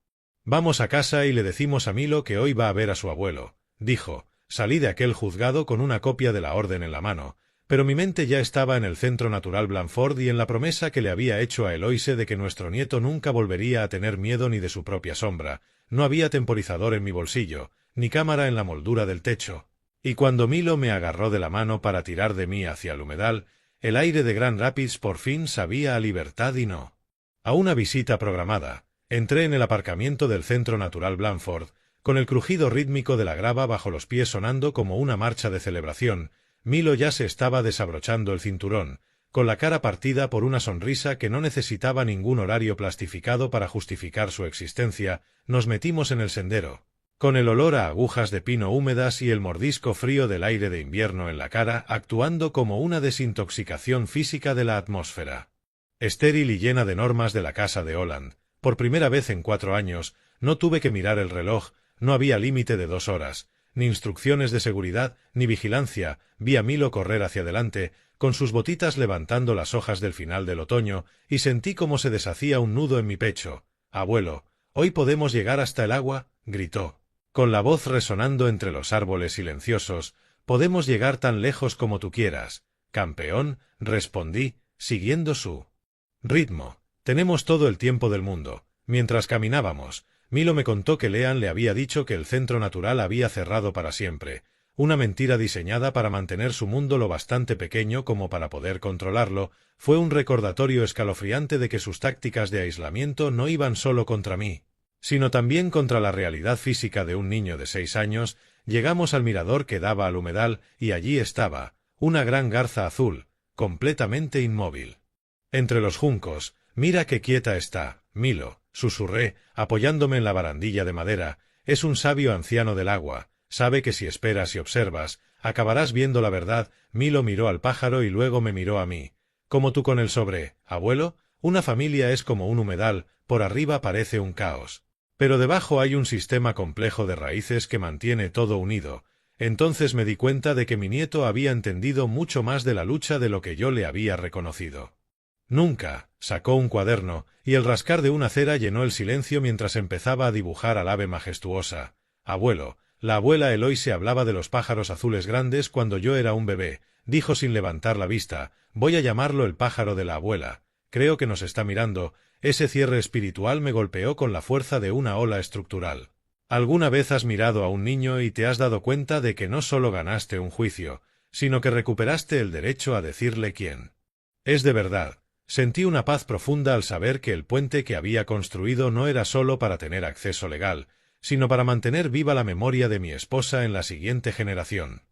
Vamos a casa y le decimos a Milo que hoy va a ver a su abuelo, dijo. Salí de aquel juzgado con una copia de la orden en la mano, pero mi mente ya estaba en el Centro Natural Blandford y en la promesa que le había hecho a Eloise de que nuestro nieto nunca volvería a tener miedo ni de su propia sombra. No había temporizador en mi bolsillo, ni cámara en la moldura del techo. Y cuando Milo me agarró de la mano para tirar de mí hacia el humedal, el aire de Grand Rapids por fin sabía a libertad y no a una visita programada. Entré en el aparcamiento del Centro Natural Blandford, con el crujido rítmico de la grava bajo los pies sonando como una marcha de celebración. Milo ya se estaba desabrochando el cinturón, con la cara partida por una sonrisa que no necesitaba ningún horario plastificado para justificar su existencia. Nos metimos en el sendero, con el olor a agujas de pino húmedas y el mordisco frío del aire de invierno en la cara, actuando como una desintoxicación física de la atmósfera estéril y llena de normas de la casa de Holland. Por primera vez en 4 años, no tuve que mirar el reloj. No había límite de 2 horas, ni instrucciones de seguridad, ni vigilancia. Vi a Milo correr hacia adelante, con sus botitas levantando las hojas del final del otoño, y sentí cómo se deshacía un nudo en mi pecho. «Abuelo, ¿hoy podemos llegar hasta el agua?», gritó, con la voz resonando entre los árboles silenciosos. «Podemos llegar tan lejos como tú quieras, campeón», respondí, siguiendo su ritmo. «Tenemos todo el tiempo del mundo». Mientras caminábamos, Milo me contó que Leanne le había dicho que el centro natural había cerrado para siempre, una mentira diseñada para mantener su mundo lo bastante pequeño como para poder controlarlo. Fue un recordatorio escalofriante de que sus tácticas de aislamiento no iban solo contra mí, sino también contra la realidad física de un niño de 6 años. Llegamos al mirador que daba al humedal, y allí estaba, una gran garza azul, completamente inmóvil entre los juncos. «Mira qué quieta está, Milo», susurré, apoyándome en la barandilla de madera. «Es un sabio anciano del agua. Sabe que si esperas y observas, acabarás viendo la verdad». Milo miró al pájaro y luego me miró a mí. «Como tú con el sobre, abuelo. Una familia es como un humedal, por arriba parece un caos, pero debajo hay un sistema complejo de raíces que mantiene todo unido». Entonces me di cuenta de que mi nieto había entendido mucho más de la lucha de lo que yo le había reconocido. Nunca. Sacó un cuaderno, y el rascar de una cera llenó el silencio mientras empezaba a dibujar al ave majestuosa. «Abuelo, la abuela Eloise hablaba de los pájaros azules grandes cuando yo era un bebé», dijo sin levantar la vista. «Voy a llamarlo el pájaro de la abuela. Creo que nos está mirando». Ese cierre espiritual me golpeó con la fuerza de una ola estructural. ¿Alguna vez has mirado a un niño y te has dado cuenta de que no solo ganaste un juicio, sino que recuperaste el derecho a decirle quién es de verdad? Sentí una paz profunda al saber que el puente que había construido no era solo para tener acceso legal, sino para mantener viva la memoria de mi esposa en la siguiente generación.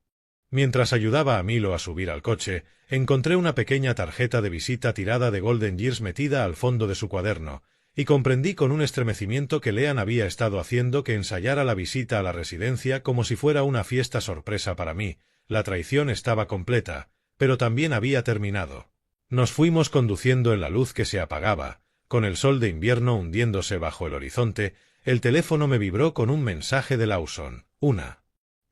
Mientras ayudaba a Milo a subir al coche, encontré una pequeña tarjeta de visita tirada de Golden Years metida al fondo de su cuaderno, y comprendí con un estremecimiento que Leanne había estado haciendo que ensayara la visita a la residencia como si fuera una fiesta sorpresa para mí. La traición estaba completa, pero también había terminado. Nos fuimos conduciendo en la luz que se apagaba, con el sol de invierno hundiéndose bajo el horizonte. El teléfono me vibró con un mensaje de Lawson, una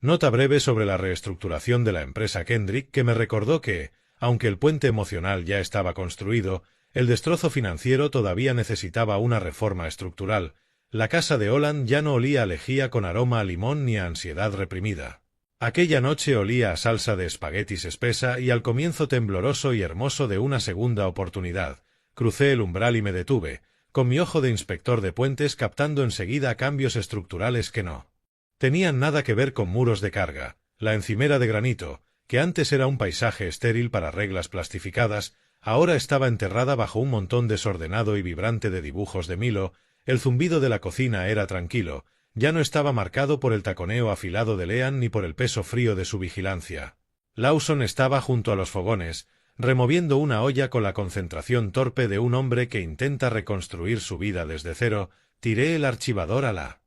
nota breve sobre la reestructuración de la empresa Kendrick que me recordó que, aunque el puente emocional ya estaba construido, el destrozo financiero todavía necesitaba una reforma estructural. La casa de Holland ya no olía a lejía con aroma a limón ni a ansiedad reprimida. Aquella noche olía a salsa de espaguetis espesa y al comienzo tembloroso y hermoso de una segunda oportunidad. Crucé el umbral y me detuve, con mi ojo de inspector de puentes captando enseguida cambios estructurales que no tenían nada que ver con muros de carga. La encimera de granito, que antes era un paisaje estéril para reglas plastificadas, ahora estaba enterrada bajo un montón desordenado y vibrante de dibujos de Milo. El zumbido de la cocina era tranquilo, ya no estaba marcado por el taconeo afilado de Leanne ni por el peso frío de su vigilancia. Lawson estaba junto a los fogones, removiendo una olla con la concentración torpe de un hombre que intenta reconstruir su vida desde cero. Tiré el archivador a la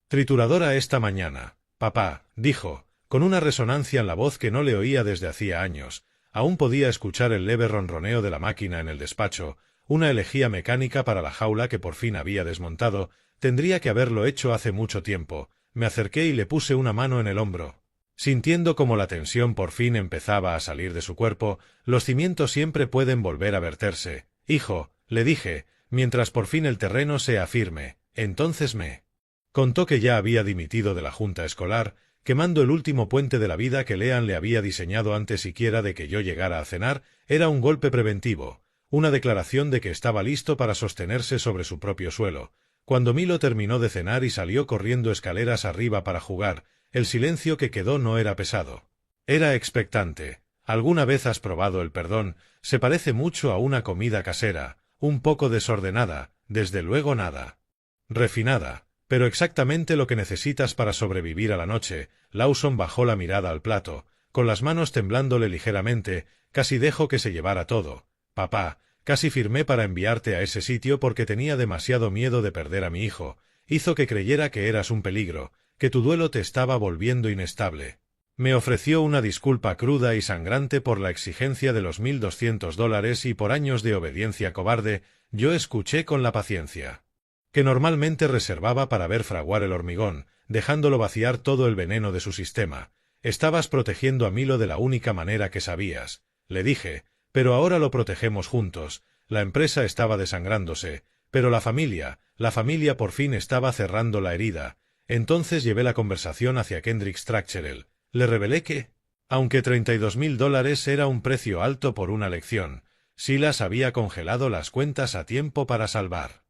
trituradora esta mañana. Papá, dijo, con una resonancia en la voz que no le oía desde hacía años. Aún podía escuchar el leve ronroneo de la máquina en el despacho, una elegía mecánica para la jaula que por fin había desmontado. Tendría que haberlo hecho hace mucho tiempo. Me acerqué y le puse una mano en el hombro. Sintiendo como la tensión por fin empezaba a salir de su cuerpo, los cimientos siempre pueden volver a verterse. Hijo, le dije, mientras por fin el terreno sea firme. Entonces me contó que ya había dimitido de la junta escolar, quemando el último puente de la vida que Leanne le había diseñado antes siquiera de que yo llegara a cenar. Era un golpe preventivo, una declaración de que estaba listo para sostenerse sobre su propio suelo. Cuando Milo terminó de cenar y salió corriendo escaleras arriba para jugar, el silencio que quedó no era pesado. Era expectante. ¿Alguna vez has probado el perdón? Se parece mucho a una comida casera, un poco desordenada, desde luego nada refinada, pero exactamente lo que necesitas para sobrevivir a la noche. Lawson bajó la mirada al plato, con las manos temblándole ligeramente. Casi dejo que se llevara todo. Papá, casi firmé para enviarte a ese sitio porque tenía demasiado miedo de perder a mi hijo. Hizo que creyera que eras un peligro, que tu duelo te estaba volviendo inestable. Me ofreció una disculpa cruda y sangrante por la exigencia de los $1.200 y por años de obediencia cobarde. Yo escuché con la paciencia que normalmente reservaba para ver fraguar el hormigón, dejándolo vaciar todo el veneno de su sistema. Estabas protegiendo a Milo de la única manera que sabías, le dije, pero ahora lo protegemos juntos. La empresa estaba desangrándose, pero la familia por fin estaba cerrando la herida. Entonces llevé la conversación hacia Kendrick Straccherel. Le revelé que, aunque $32.000 era un precio alto por una lección, Silas había congelado las cuentas a tiempo para salvar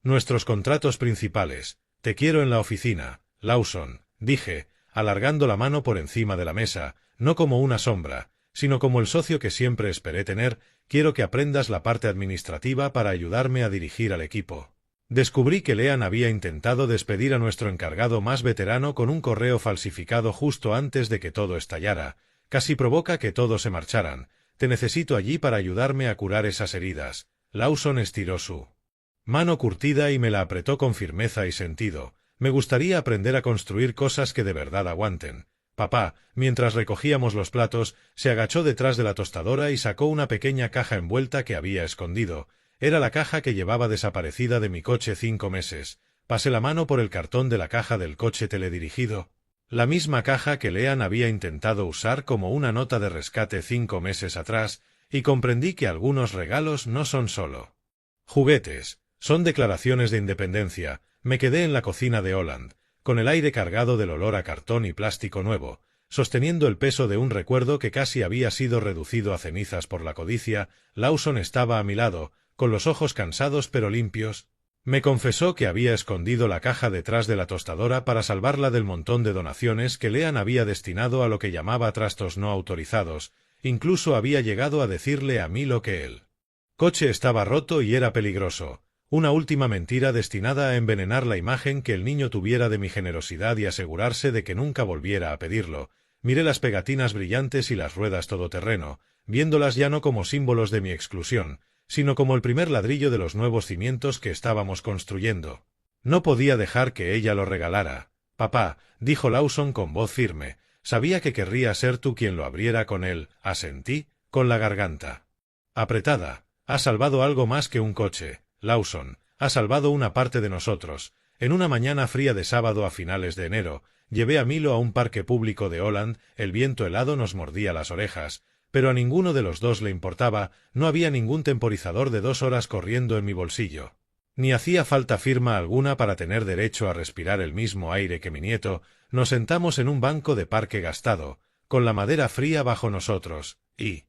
nuestros contratos principales. Te quiero en la oficina, Lawson, dije, alargando la mano por encima de la mesa, no como una sombra, sino como el socio que siempre esperé tener. Quiero que aprendas la parte administrativa para ayudarme a dirigir al equipo. Descubrí que Leanne había intentado despedir a nuestro encargado más veterano con un correo falsificado justo antes de que todo estallara. Casi provoca que todos se marcharan. Te necesito allí para ayudarme a curar esas heridas. Lawson estiró su mano curtida y me la apretó con firmeza y sentido. Me gustaría aprender a construir cosas que de verdad aguanten. Papá, mientras recogíamos los platos, se agachó detrás de la tostadora y sacó una pequeña caja envuelta que había escondido. Era la caja que llevaba desaparecida de mi coche 5 meses. Pasé la mano por el cartón de la caja del coche teledirigido. La misma caja que Leanne había intentado usar como una nota de rescate 5 meses atrás, y comprendí que algunos regalos no son solo juguetes. Son declaraciones de independencia. Me quedé en la cocina de Holland, con el aire cargado del olor a cartón y plástico nuevo, sosteniendo el peso de un recuerdo que casi había sido reducido a cenizas por la codicia. Lawson estaba a mi lado, con los ojos cansados pero limpios. Me confesó que había escondido la caja detrás de la tostadora para salvarla del montón de donaciones que Leanne había destinado a lo que llamaba trastos no autorizados. Incluso había llegado a decirle a Milo que el coche estaba roto y era peligroso. Una última mentira destinada a envenenar la imagen que el niño tuviera de mi generosidad y asegurarse de que nunca volviera a pedirlo. Miré las pegatinas brillantes y las ruedas todoterreno, viéndolas ya no como símbolos de mi exclusión, sino como el primer ladrillo de los nuevos cimientos que estábamos construyendo. No podía dejar que ella lo regalara. Papá, dijo Lawson con voz firme, sabía que querría ser tú quien lo abriera con él. Asentí, con la garganta apretada. Has salvado algo más que un coche, Lawson, ha salvado una parte de nosotros. En una mañana fría de sábado a finales de enero, llevé a Milo a un parque público de Holland. El viento helado nos mordía las orejas, pero a ninguno de los dos le importaba. No había ningún temporizador de 2 horas corriendo en mi bolsillo. Ni hacía falta firma alguna para tener derecho a respirar el mismo aire que mi nieto. Nos sentamos en un banco de parque gastado, con la madera fría bajo nosotros, y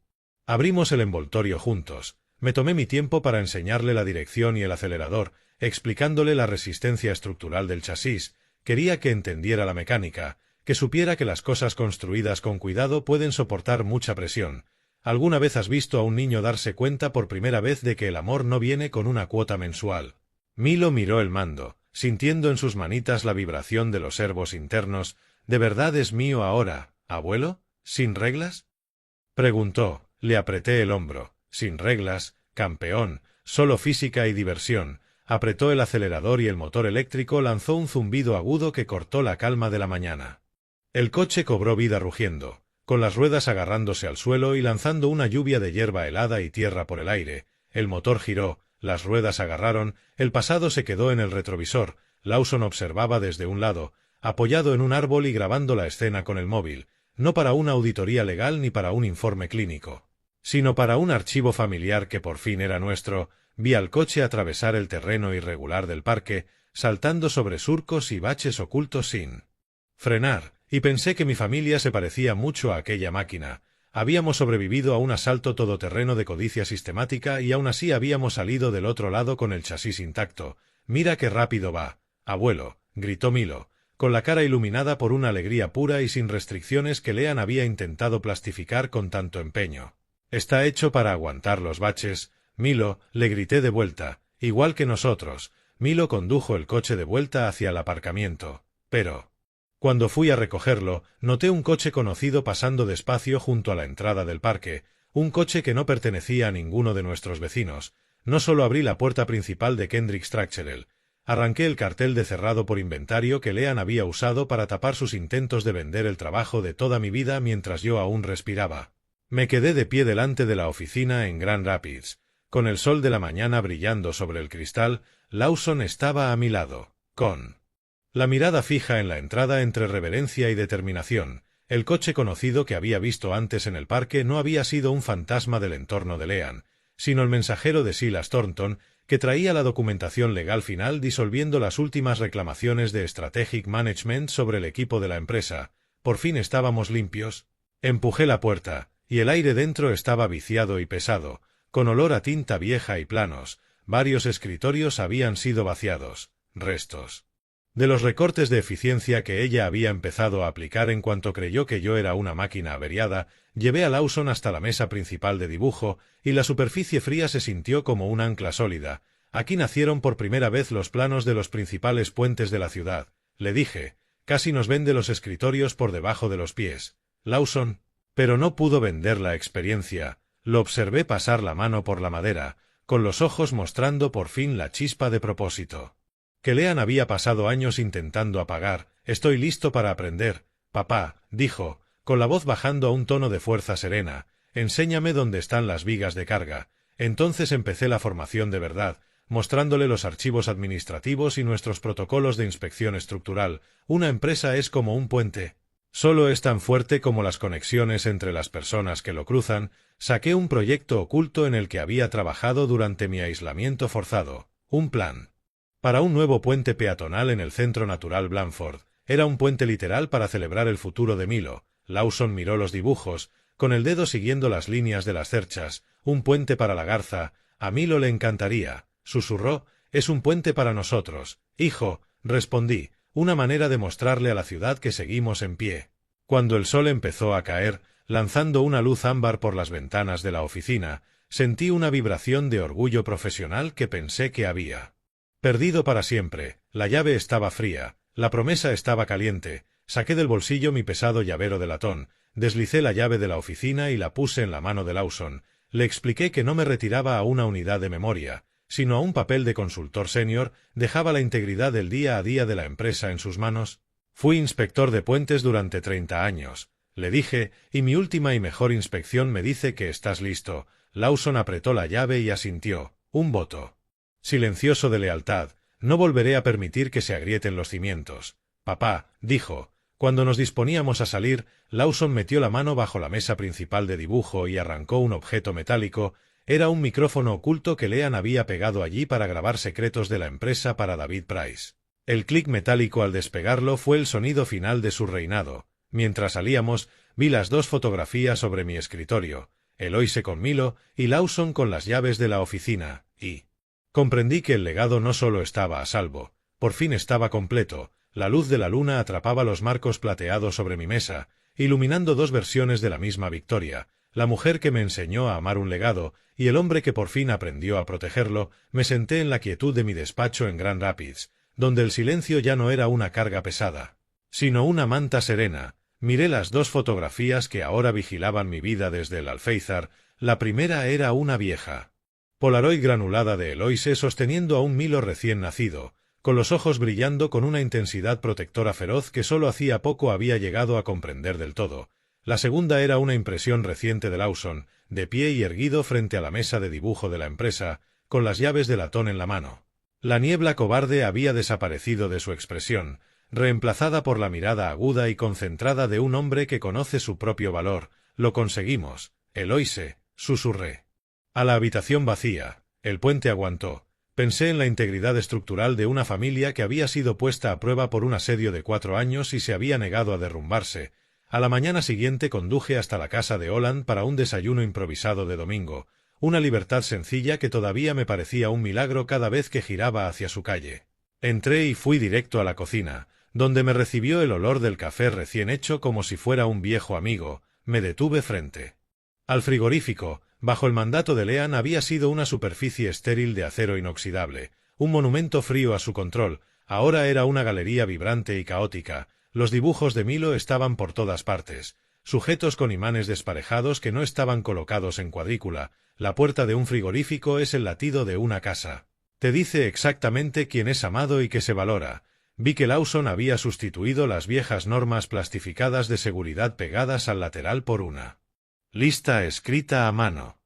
abrimos el envoltorio juntos. Me tomé mi tiempo para enseñarle la dirección y el acelerador, explicándole la resistencia estructural del chasis. Quería que entendiera la mecánica, que supiera que las cosas construidas con cuidado pueden soportar mucha presión. ¿Alguna vez has visto a un niño darse cuenta por primera vez de que el amor no viene con una cuota mensual? Milo miró el mando, sintiendo en sus manitas la vibración de los servos internos. ¿De verdad es mío ahora, abuelo? ¿Sin reglas? Preguntó. Le apreté el hombro. Sin reglas, campeón, solo física y diversión. Apretó el acelerador y el motor eléctrico lanzó un zumbido agudo que cortó la calma de la mañana. El coche cobró vida rugiendo, con las ruedas agarrándose al suelo y lanzando una lluvia de hierba helada y tierra por el aire. El motor giró, las ruedas agarraron, el pasado se quedó en el retrovisor. Lawson observaba desde un lado, apoyado en un árbol y grabando la escena con el móvil, no para una auditoría legal ni para un informe clínico, sino para un archivo familiar que por fin era nuestro. Vi al coche atravesar el terreno irregular del parque, saltando sobre surcos y baches ocultos sin frenar, y pensé que mi familia se parecía mucho a aquella máquina. Habíamos sobrevivido a un asalto todoterreno de codicia sistemática y aún así habíamos salido del otro lado con el chasis intacto. «Mira qué rápido va, abuelo», gritó Milo, con la cara iluminada por una alegría pura y sin restricciones que Leanne había intentado plastificar con tanto empeño. «Está hecho para aguantar los baches, Milo», le grité de vuelta, «igual que nosotros». Milo condujo el coche de vuelta hacia el aparcamiento. Pero cuando fui a recogerlo, noté un coche conocido pasando despacio junto a la entrada del parque, un coche que no pertenecía a ninguno de nuestros vecinos. No solo abrí la puerta principal de Kendrick Structural, arranqué el cartel de cerrado por inventario que Leanne había usado para tapar sus intentos de vender el trabajo de toda mi vida mientras yo aún respiraba. Me quedé de pie delante de la oficina en Grand Rapids. Con el sol de la mañana brillando sobre el cristal, Lawson estaba a mi lado, con la mirada fija en la entrada entre reverencia y determinación. El coche conocido que había visto antes en el parque no había sido un fantasma del entorno de Leanne, sino el mensajero de Silas Thornton, que traía la documentación legal final disolviendo las últimas reclamaciones de Strategic Management sobre el equipo de la empresa. Por fin estábamos limpios. Empujé la puerta, y el aire dentro estaba viciado y pesado, con olor a tinta vieja y planos. Varios escritorios habían sido vaciados, restos de los recortes de eficiencia que ella había empezado a aplicar en cuanto creyó que yo era una máquina averiada. Llevé a Lawson hasta la mesa principal de dibujo, y la superficie fría se sintió como un ancla sólida. Aquí nacieron por primera vez los planos de los principales puentes de la ciudad, le dije. Casi nos vende los escritorios por debajo de los pies, Lawson. Pero no pudo vender la experiencia. Lo observé pasar la mano por la madera, con los ojos mostrando por fin la chispa de propósito que Leanne había pasado años intentando apagar. «Estoy listo para aprender, papá», dijo, con la voz bajando a un tono de fuerza serena. «Enséñame dónde están las vigas de carga». Entonces empecé la formación de verdad, mostrándole los archivos administrativos y nuestros protocolos de inspección estructural. Una empresa es como un puente. Solo es tan fuerte como las conexiones entre las personas que lo cruzan. Saqué un proyecto oculto en el que había trabajado durante mi aislamiento forzado. Un plan para un nuevo puente peatonal en el Centro Natural Blandford. Era un puente literal para celebrar el futuro de Milo. Lawson miró los dibujos, con el dedo siguiendo las líneas de las cerchas. «Un puente para la garza. A Milo le encantaría», susurró. «Es un puente para nosotros, hijo», respondí. «Una manera de mostrarle a la ciudad que seguimos en pie». Cuando el sol empezó a caer, lanzando una luz ámbar por las ventanas de la oficina, sentí una vibración de orgullo profesional que pensé que había perdido para siempre. La llave estaba fría, la promesa estaba caliente. Saqué del bolsillo mi pesado llavero de latón, deslicé la llave de la oficina y la puse en la mano de Lawson. Le expliqué que no me retiraba a una unidad de memoria, sino a un papel de consultor senior. Dejaba la integridad del día a día de la empresa en sus manos. «Fui inspector de puentes durante 30 años», le dije, «y mi última y mejor inspección me dice que estás listo». Lawson apretó la llave y asintió. Un voto silencioso de lealtad. «No volveré a permitir que se agrieten los cimientos». «Papá», dijo. Cuando nos disponíamos a salir, Lawson metió la mano bajo la mesa principal de dibujo y arrancó un objeto metálico. Era un micrófono oculto que Leanne había pegado allí para grabar secretos de la empresa para David Price. El clic metálico al despegarlo fue el sonido final de su reinado. Mientras salíamos, vi las 2 fotografías sobre mi escritorio. Eloise con Milo y Lawson con las llaves de la oficina, y comprendí que el legado no solo estaba a salvo, por fin estaba completo. La luz de la luna atrapaba los marcos plateados sobre mi mesa, iluminando dos versiones de la misma Victoria, la mujer que me enseñó a amar un legado, y el hombre que por fin aprendió a protegerlo. Me senté en la quietud de mi despacho en Grand Rapids, donde el silencio ya no era una carga pesada, sino una manta serena. Miré las dos fotografías que ahora vigilaban mi vida desde el alféizar. La primera era una vieja Polaroid granulada de Eloise sosteniendo a un Milo recién nacido, con los ojos brillando con una intensidad protectora feroz que solo hacía poco había llegado a comprender del todo. La segunda era una impresión reciente de Lawson, de pie y erguido frente a la mesa de dibujo de la empresa, con las llaves de latón en la mano. La niebla cobarde había desaparecido de su expresión, reemplazada por la mirada aguda y concentrada de un hombre que conoce su propio valor. Lo conseguimos, Eloise, susurré. A la habitación vacía, el puente aguantó. Pensé en la integridad estructural de una familia que había sido puesta a prueba por un asedio de 4 años y se había negado a derrumbarse. A la mañana siguiente conduje hasta la casa de Holland para un desayuno improvisado de domingo, una libertad sencilla que todavía me parecía un milagro cada vez que giraba hacia su calle. Entré y fui directo a la cocina, donde me recibió el olor del café recién hecho como si fuera un viejo amigo. Me detuve frente al frigorífico. Bajo el mandato de Leanne había sido una superficie estéril de acero inoxidable, un monumento frío a su control. Ahora era una galería vibrante y caótica. Los dibujos de Milo estaban por todas partes, sujetos con imanes desparejados que no estaban colocados en cuadrícula. La puerta de un frigorífico es el latido de una casa. Te dice exactamente quién es amado y qué se valora. Vi que Lawson había sustituido las viejas normas plastificadas de seguridad pegadas al lateral por una lista escrita a mano,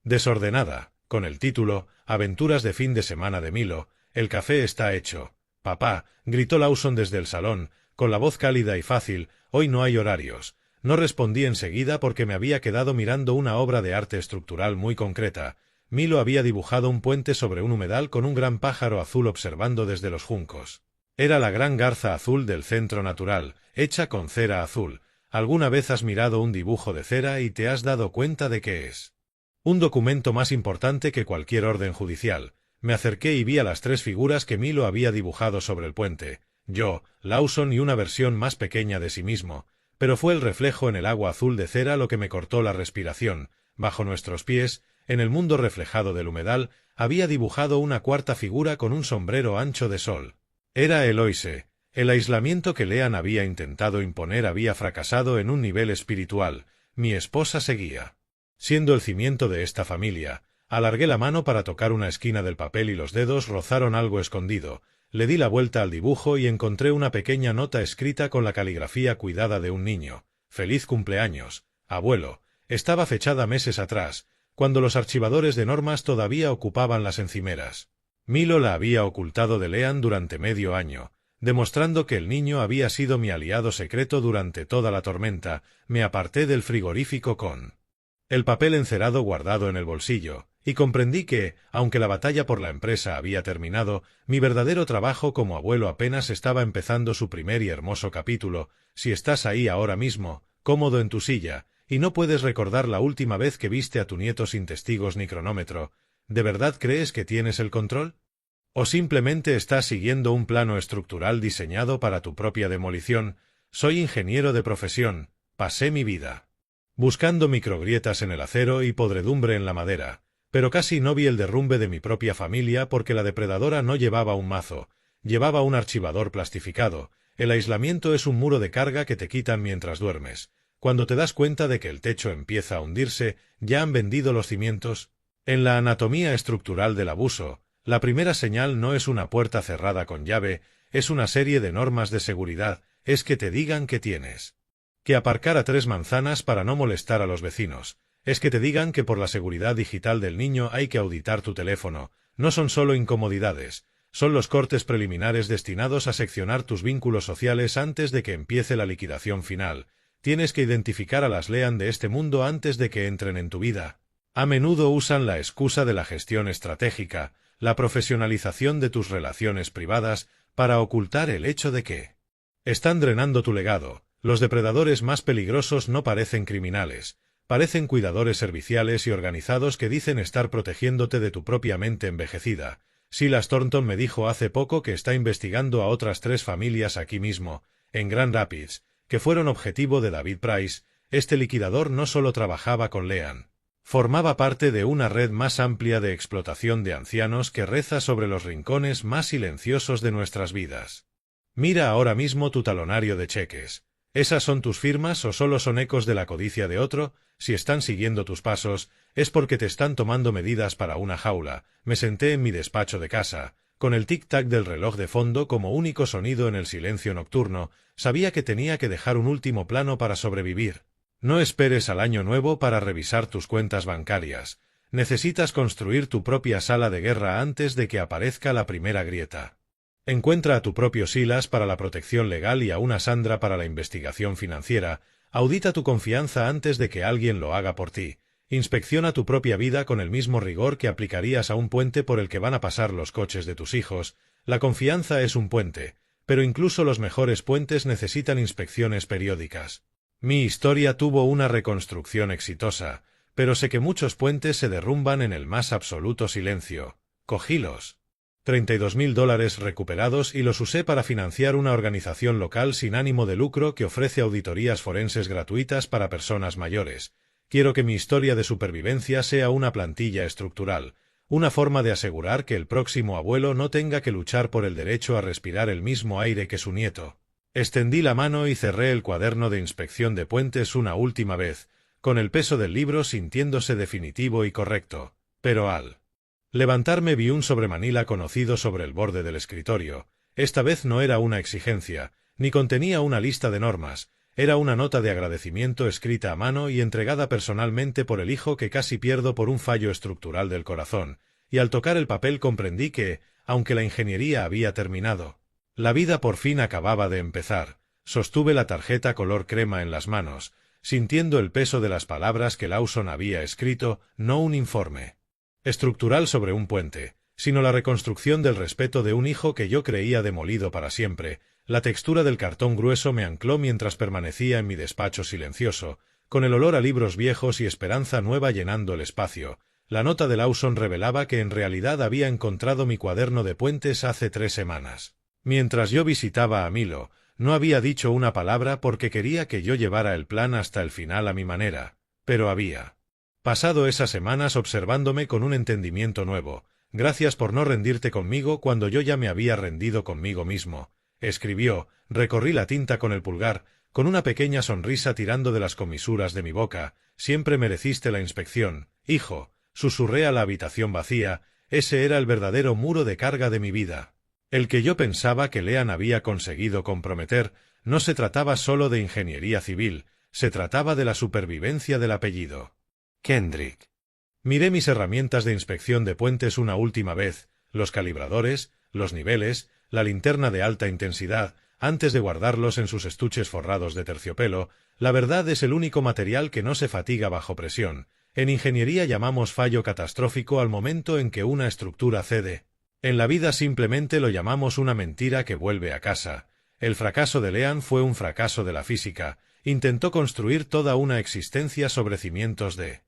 desordenada, con el título Aventuras de fin de semana de Milo. El café está hecho. Papá, gritó Lawson desde el salón, con la voz cálida y fácil. Hoy no hay horarios. No respondí enseguida porque me había quedado mirando una obra de arte estructural muy concreta. Milo había dibujado un puente sobre un humedal con un gran pájaro azul observando desde los juncos. Era la gran garza azul del centro natural, hecha con cera azul. ¿Alguna vez has mirado un dibujo de cera y te has dado cuenta de que es un documento más importante que cualquier orden judicial? Me acerqué y vi a las 3 figuras que Milo había dibujado sobre el puente. Yo, Lawson y una versión más pequeña de sí mismo. Pero fue el reflejo en el agua azul de cera lo que me cortó la respiración. Bajo nuestros pies, en el mundo reflejado del humedal, había dibujado una cuarta figura con un sombrero ancho de sol. Era Eloise. El aislamiento que Leanne había intentado imponer había fracasado en un nivel espiritual. Mi esposa seguía siendo el cimiento de esta familia. Alargué la mano para tocar una esquina del papel y los dedos rozaron algo escondido. Le di la vuelta al dibujo y encontré una pequeña nota escrita con la caligrafía cuidada de un niño. Feliz cumpleaños, abuelo. Estaba fechada meses atrás, cuando los archivadores de normas todavía ocupaban las encimeras. Milo la había ocultado de Leanne durante medio año, demostrando que el niño había sido mi aliado secreto durante toda la tormenta. Me aparté del frigorífico con el papel encerado guardado en el bolsillo, y comprendí que, aunque la batalla por la empresa había terminado, mi verdadero trabajo como abuelo apenas estaba empezando su primer y hermoso capítulo. Si estás ahí ahora mismo, cómodo en tu silla, y no puedes recordar la última vez que viste a tu nieto sin testigos ni cronómetro, ¿de verdad crees que tienes el control? ¿O simplemente estás siguiendo un plano estructural diseñado para tu propia demolición? Soy ingeniero de profesión. Pasé mi vida buscando microgrietas en el acero y podredumbre en la madera, pero casi no vi el derrumbe de mi propia familia porque la depredadora no llevaba un mazo, llevaba un archivador plastificado. El aislamiento es un muro de carga que te quitan mientras duermes. Cuando te das cuenta de que el techo empieza a hundirse, ya han vendido los cimientos. En la anatomía estructural del abuso, la primera señal no es una puerta cerrada con llave, es una serie de normas de seguridad. Es que te digan que tienes que aparcar a 3 manzanas para no molestar a los vecinos. Es que te digan que por la seguridad digital del niño hay que auditar tu teléfono. No son solo incomodidades, son los cortes preliminares destinados a seccionar tus vínculos sociales antes de que empiece la liquidación final. Tienes que identificar a las Leanne de este mundo antes de que entren en tu vida. A menudo usan la excusa de la gestión estratégica, la profesionalización de tus relaciones privadas, para ocultar el hecho de que están drenando tu legado. Los depredadores más peligrosos no parecen criminales, Parecen cuidadores serviciales y organizados que dicen estar protegiéndote de tu propia mente envejecida. Silas Thornton me dijo hace poco que está investigando a otras 3 familias aquí mismo, en Grand Rapids, que fueron objetivo de David Price. Este liquidador no solo trabajaba con Leanne. Formaba parte de una red más amplia de explotación de ancianos que reza sobre los rincones más silenciosos de nuestras vidas. Mira ahora mismo tu talonario de cheques. ¿Esas son tus firmas o solo son ecos de la codicia de otro? Si están siguiendo tus pasos, es porque te están tomando medidas para una jaula. Me senté en mi despacho de casa, con el tic-tac del reloj de fondo como único sonido en el silencio nocturno. Sabía que tenía que dejar un último plano para sobrevivir. No esperes al año nuevo para revisar tus cuentas bancarias. Necesitas construir tu propia sala de guerra antes de que aparezca la primera grieta. Encuentra a tu propio Silas para la protección legal y a una Sandra para la investigación financiera. Audita tu confianza antes de que alguien lo haga por ti. Inspecciona tu propia vida con el mismo rigor que aplicarías a un puente por el que van a pasar los coches de tus hijos. La confianza es un puente, pero incluso los mejores puentes necesitan inspecciones periódicas. Mi historia tuvo una reconstrucción exitosa, pero sé que muchos puentes se derrumban en el más absoluto silencio. Cogílos. $32.000 recuperados y los usé para financiar una organización local sin ánimo de lucro que ofrece auditorías forenses gratuitas para personas mayores. Quiero que mi historia de supervivencia sea una plantilla estructural, una forma de asegurar que el próximo abuelo no tenga que luchar por el derecho a respirar el mismo aire que su nieto. Extendí la mano y cerré el cuaderno de inspección de puentes una última vez, con el peso del libro sintiéndose definitivo y correcto. Pero al levantarme vi un sobremanila conocido sobre el borde del escritorio. Esta vez no era una exigencia, ni contenía una lista de normas. Era una nota de agradecimiento escrita a mano y entregada personalmente por el hijo que casi pierdo por un fallo estructural del corazón, y al tocar el papel comprendí que, aunque la ingeniería había terminado, la vida por fin acababa de empezar. Sostuve la tarjeta color crema en las manos, sintiendo el peso de las palabras que Lawson había escrito, no un informe estructural sobre un puente, sino la reconstrucción del respeto de un hijo que yo creía demolido para siempre. La textura del cartón grueso me ancló mientras permanecía en mi despacho silencioso, con el olor a libros viejos y esperanza nueva llenando el espacio. La nota de Lawson revelaba que en realidad había encontrado mi cuaderno de puentes hace 3 semanas. Mientras yo visitaba a Milo, no había dicho una palabra porque quería que yo llevara el plan hasta el final a mi manera, pero había pasado esas semanas observándome con un entendimiento nuevo. Gracias por no rendirte conmigo cuando yo ya me había rendido conmigo mismo. Escribió, recorrí la tinta con el pulgar, con una pequeña sonrisa tirando de las comisuras de mi boca. Siempre mereciste la inspección, hijo. Susurré a la habitación vacía. Ese era el verdadero muro de carga de mi vida. El que yo pensaba que Leanne había conseguido comprometer. No se trataba solo de ingeniería civil, se trataba de la supervivencia del apellido Kendrick. Miré mis herramientas de inspección de puentes una última vez, los calibradores, los niveles, la linterna de alta intensidad, antes de guardarlos en sus estuches forrados de terciopelo. La verdad es el único material que no se fatiga bajo presión. En ingeniería llamamos fallo catastrófico al momento en que una estructura cede. En la vida simplemente lo llamamos una mentira que vuelve a casa. El fracaso de Leanne fue un fracaso de la física. Intentó construir toda una existencia sobre cimientos de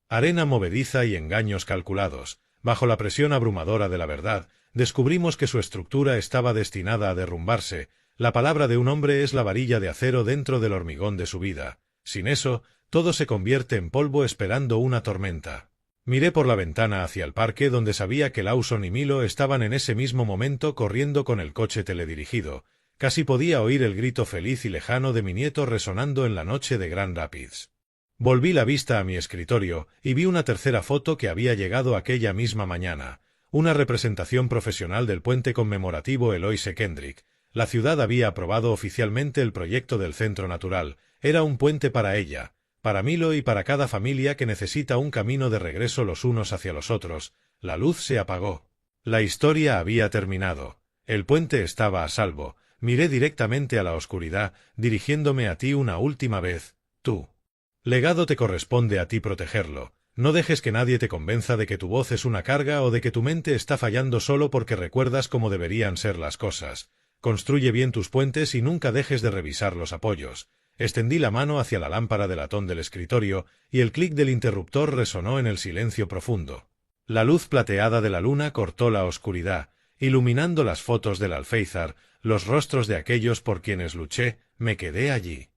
arena movediza y engaños calculados. Bajo la presión abrumadora de la verdad, descubrimos que su estructura estaba destinada a derrumbarse. La palabra de un hombre es la varilla de acero dentro del hormigón de su vida. Sin eso, todo se convierte en polvo esperando una tormenta. Miré por la ventana hacia el parque donde sabía que Lawson y Milo estaban en ese mismo momento corriendo con el coche teledirigido. Casi podía oír el grito feliz y lejano de mi nieto resonando en la noche de Grand Rapids. Volví la vista a mi escritorio y vi una tercera foto que había llegado aquella misma mañana. Una representación profesional del puente conmemorativo Eloise Kendrick. La ciudad había aprobado oficialmente el proyecto del centro natural. Era un puente para ella, para Milo y para cada familia que necesita un camino de regreso los unos hacia los otros. La luz se apagó. La historia había terminado. El puente estaba a salvo. Miré directamente a la oscuridad, dirigiéndome a ti una última vez. Tu legado te corresponde a ti protegerlo. No dejes que nadie te convenza de que tu voz es una carga o de que tu mente está fallando solo porque recuerdas cómo deberían ser las cosas. Construye bien tus puentes y nunca dejes de revisar los apoyos. Extendí la mano hacia la lámpara de latón del escritorio y el clic del interruptor resonó en el silencio profundo. La luz plateada de la luna cortó la oscuridad, iluminando las fotos del alféizar, los rostros de aquellos por quienes luché. Me quedé allí.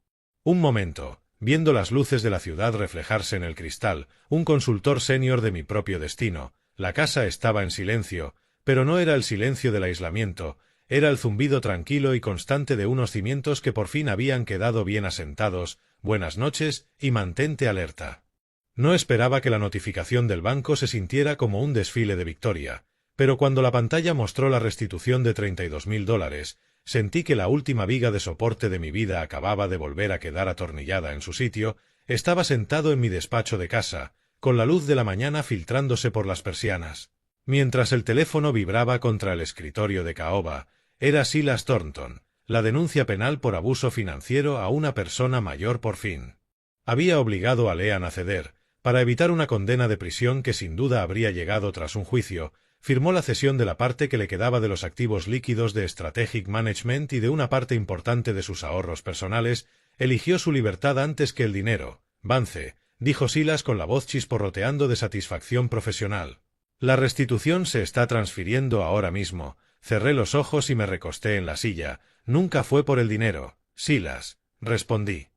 Un momento, viendo las luces de la ciudad reflejarse en el cristal, un consultor senior de mi propio destino. La casa estaba en silencio, pero no era el silencio del aislamiento, era el zumbido tranquilo y constante de unos cimientos que por fin habían quedado bien asentados. Buenas noches y mantente alerta. No esperaba que la notificación del banco se sintiera como un desfile de victoria, pero cuando la pantalla mostró la restitución de $32.000, sentí que la última viga de soporte de mi vida acababa de volver a quedar atornillada en su sitio. Estaba sentado en mi despacho de casa, con la luz de la mañana filtrándose por las persianas. Mientras el teléfono vibraba contra el escritorio de caoba, era Silas Thornton, la denuncia penal por abuso financiero a una persona mayor por fin. Había obligado a Leanne a ceder, para evitar una condena de prisión que sin duda habría llegado tras un juicio. Firmó la cesión de la parte que le quedaba de los activos líquidos de Strategic Management y de una parte importante de sus ahorros personales. Eligió su libertad antes que el dinero. Vance, dijo Silas con la voz chisporroteando de satisfacción profesional. La restitución se está transfiriendo ahora mismo. Cerré los ojos y me recosté en la silla. Nunca fue por el dinero, Silas, respondí.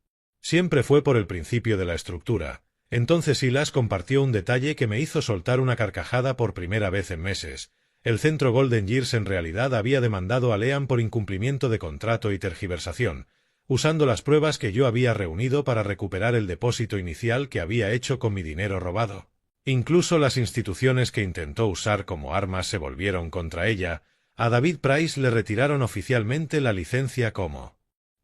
Siempre fue por el principio de la estructura. Entonces Silas compartió un detalle que me hizo soltar una carcajada por primera vez en meses. El centro Golden Years en realidad había demandado a Leanne por incumplimiento de contrato y tergiversación, usando las pruebas que yo había reunido para recuperar el depósito inicial que había hecho con mi dinero robado. Incluso las instituciones que intentó usar como armas se volvieron contra ella. A David Price le retiraron oficialmente la licencia como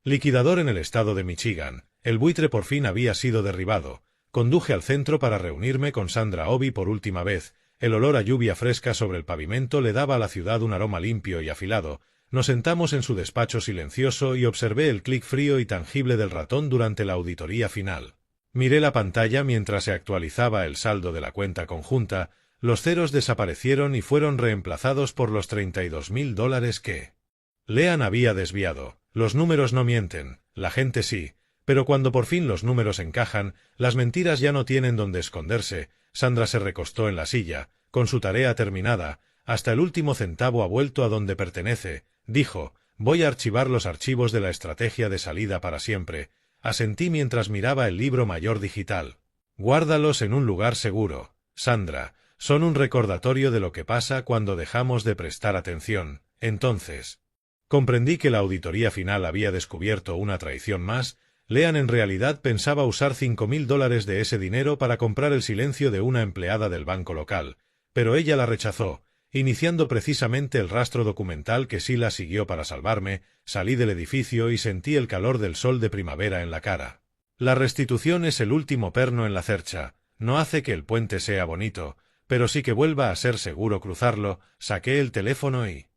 liquidador en el estado de Michigan. El buitre por fin había sido derribado. Conduje al centro para reunirme con Sandra Obi por última vez. El olor a lluvia fresca sobre el pavimento le daba a la ciudad un aroma limpio y afilado. Nos sentamos en su despacho silencioso y observé el clic frío y tangible del ratón durante la auditoría final. Miré la pantalla mientras se actualizaba el saldo de la cuenta conjunta. Los ceros desaparecieron y fueron reemplazados por los $32.000 que Leanne había desviado. Los números no mienten, la gente sí. Pero cuando por fin los números encajan, las mentiras ya no tienen dónde esconderse. Sandra se recostó en la silla, con su tarea terminada. Hasta el último centavo ha vuelto a donde pertenece, dijo. Voy a archivar los archivos de la estrategia de salida para siempre. Asentí mientras miraba el libro mayor digital. Guárdalos en un lugar seguro, Sandra. Son un recordatorio de lo que pasa cuando dejamos de prestar atención. Entonces comprendí que la auditoría final había descubierto una traición más. Leanne en realidad pensaba usar $5.000 de ese dinero para comprar el silencio de una empleada del banco local, pero ella la rechazó, iniciando precisamente el rastro documental que Silas siguió para salvarme. Salí del edificio y sentí el calor del sol de primavera en la cara. La restitución es el último perno en la cercha. No hace que el puente sea bonito, pero sí que vuelva a ser seguro cruzarlo. Saqué el teléfono y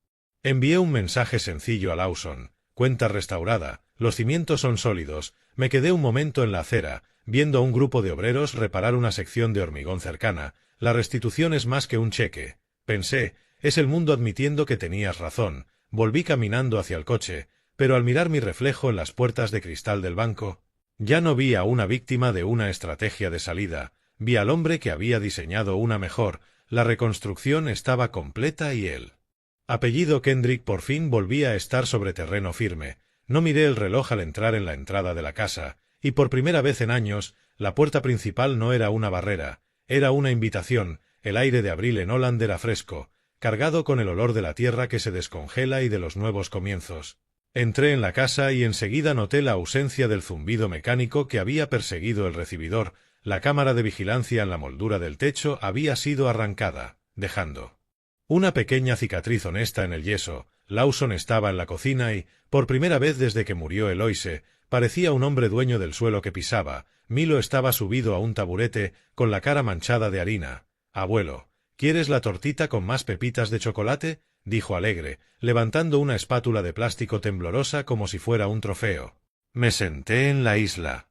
envié un mensaje sencillo a Lawson. Cuenta restaurada, los cimientos son sólidos. Me quedé un momento en la acera, viendo a un grupo de obreros reparar una sección de hormigón cercana. La restitución es más que un cheque, pensé. Es el mundo admitiendo que tenías razón. Volví caminando hacia el coche, pero al mirar mi reflejo en las puertas de cristal del banco, ya no vi a una víctima de una estrategia de salida. Vi al hombre que había diseñado una mejor. La reconstrucción estaba completa y el apellido Kendrick por fin volvía a estar sobre terreno firme. No miré el reloj al entrar en la entrada de la casa, y por primera vez en años, la puerta principal no era una barrera, era una invitación. El aire de abril en Holland era fresco, cargado con el olor de la tierra que se descongela y de los nuevos comienzos. Entré en la casa y enseguida noté la ausencia del zumbido mecánico que había perseguido el recibidor. La cámara de vigilancia en la moldura del techo había sido arrancada, dejando una pequeña cicatriz honesta en el yeso. Lawson estaba en la cocina y, por primera vez desde que murió Eloise, parecía un hombre dueño del suelo que pisaba. Milo estaba subido a un taburete, con la cara manchada de harina. «Abuelo, ¿quieres la tortita con más pepitas de chocolate?», dijo alegre, levantando una espátula de plástico temblorosa como si fuera un trofeo. Me senté en la isla,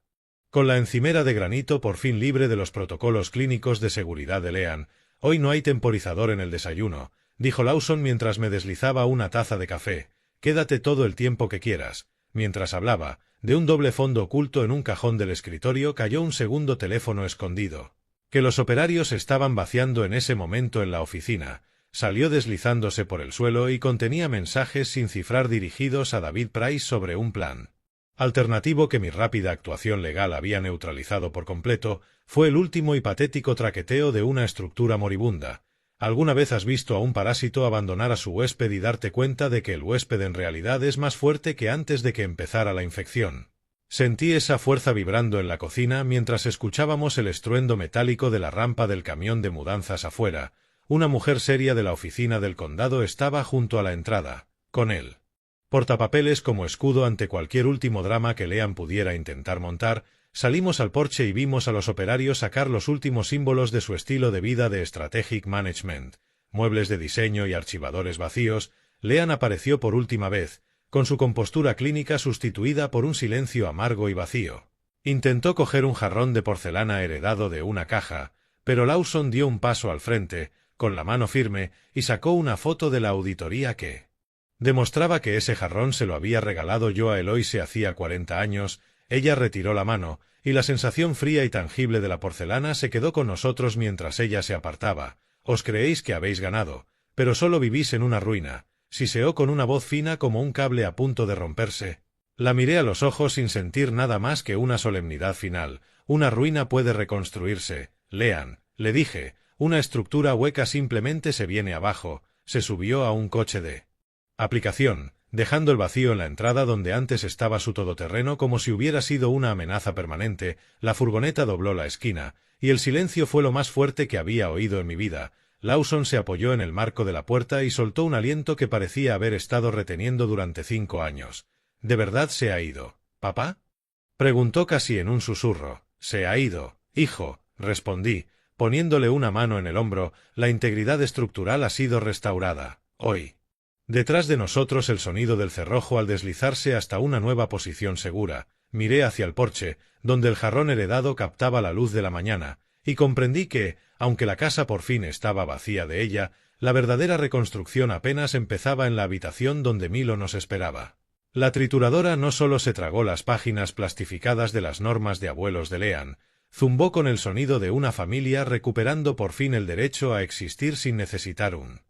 con la encimera de granito por fin libre de los protocolos clínicos de seguridad de Leanne. «Hoy no hay temporizador en el desayuno», dijo Lawson mientras me deslizaba una taza de café. «Quédate todo el tiempo que quieras. Mientras hablaba, de un doble fondo oculto en un cajón del escritorio cayó un segundo teléfono escondido, que los operarios estaban vaciando en ese momento en la oficina. Salió deslizándose por el suelo y contenía mensajes sin cifrar dirigidos a David Price sobre un plan alternativo que mi rápida actuación legal había neutralizado por completo. Fue el último y patético traqueteo de una estructura moribunda. ¿Alguna vez has visto a un parásito abandonar a su huésped y darte cuenta de que el huésped en realidad es más fuerte que antes de que empezara la infección? Sentí esa fuerza vibrando en la cocina mientras escuchábamos el estruendo metálico de la rampa del camión de mudanzas afuera. Una mujer seria de la oficina del condado estaba junto a la entrada, con él portapapeles como escudo ante cualquier último drama que Leanne pudiera intentar montar. Salimos al porche y vimos a los operarios sacar los últimos símbolos de su estilo de vida de Strategic Management, muebles de diseño y archivadores vacíos. Leanne apareció por última vez, con su compostura clínica sustituida por un silencio amargo y vacío. Intentó coger un jarrón de porcelana heredado de una caja, pero Lawson dio un paso al frente, con la mano firme, y sacó una foto de la auditoría que demostraba que ese jarrón se lo había regalado yo a Eloise hacía 40 años. Ella retiró la mano, y la sensación fría y tangible de la porcelana se quedó con nosotros mientras ella se apartaba. Os creéis que habéis ganado, pero solo vivís en una ruina, siseó con una voz fina como un cable a punto de romperse. La miré a los ojos sin sentir nada más que una solemnidad final. Una ruina puede reconstruirse, Leanne, le dije. Una estructura hueca simplemente se viene abajo. Se subió a un coche de aplicación, dejando el vacío en la entrada donde antes estaba su todoterreno como si hubiera sido una amenaza permanente. La furgoneta dobló la esquina, y el silencio fue lo más fuerte que había oído en mi vida. Lawson se apoyó en el marco de la puerta y soltó un aliento que parecía haber estado reteniendo durante 5 años. ¿De verdad se ha ido, papá?, preguntó casi en un susurro. Se ha ido, hijo, respondí, poniéndole una mano en el hombro. La integridad estructural ha sido restaurada, hoy. Detrás de nosotros el sonido del cerrojo al deslizarse hasta una nueva posición segura. Miré hacia el porche, donde el jarrón heredado captaba la luz de la mañana, y comprendí que, aunque la casa por fin estaba vacía de ella, la verdadera reconstrucción apenas empezaba en la habitación donde Milo nos esperaba. La trituradora no solo se tragó las páginas plastificadas de las normas de abuelos de Leanne, zumbó con el sonido de una familia recuperando por fin el derecho a existir sin necesitar un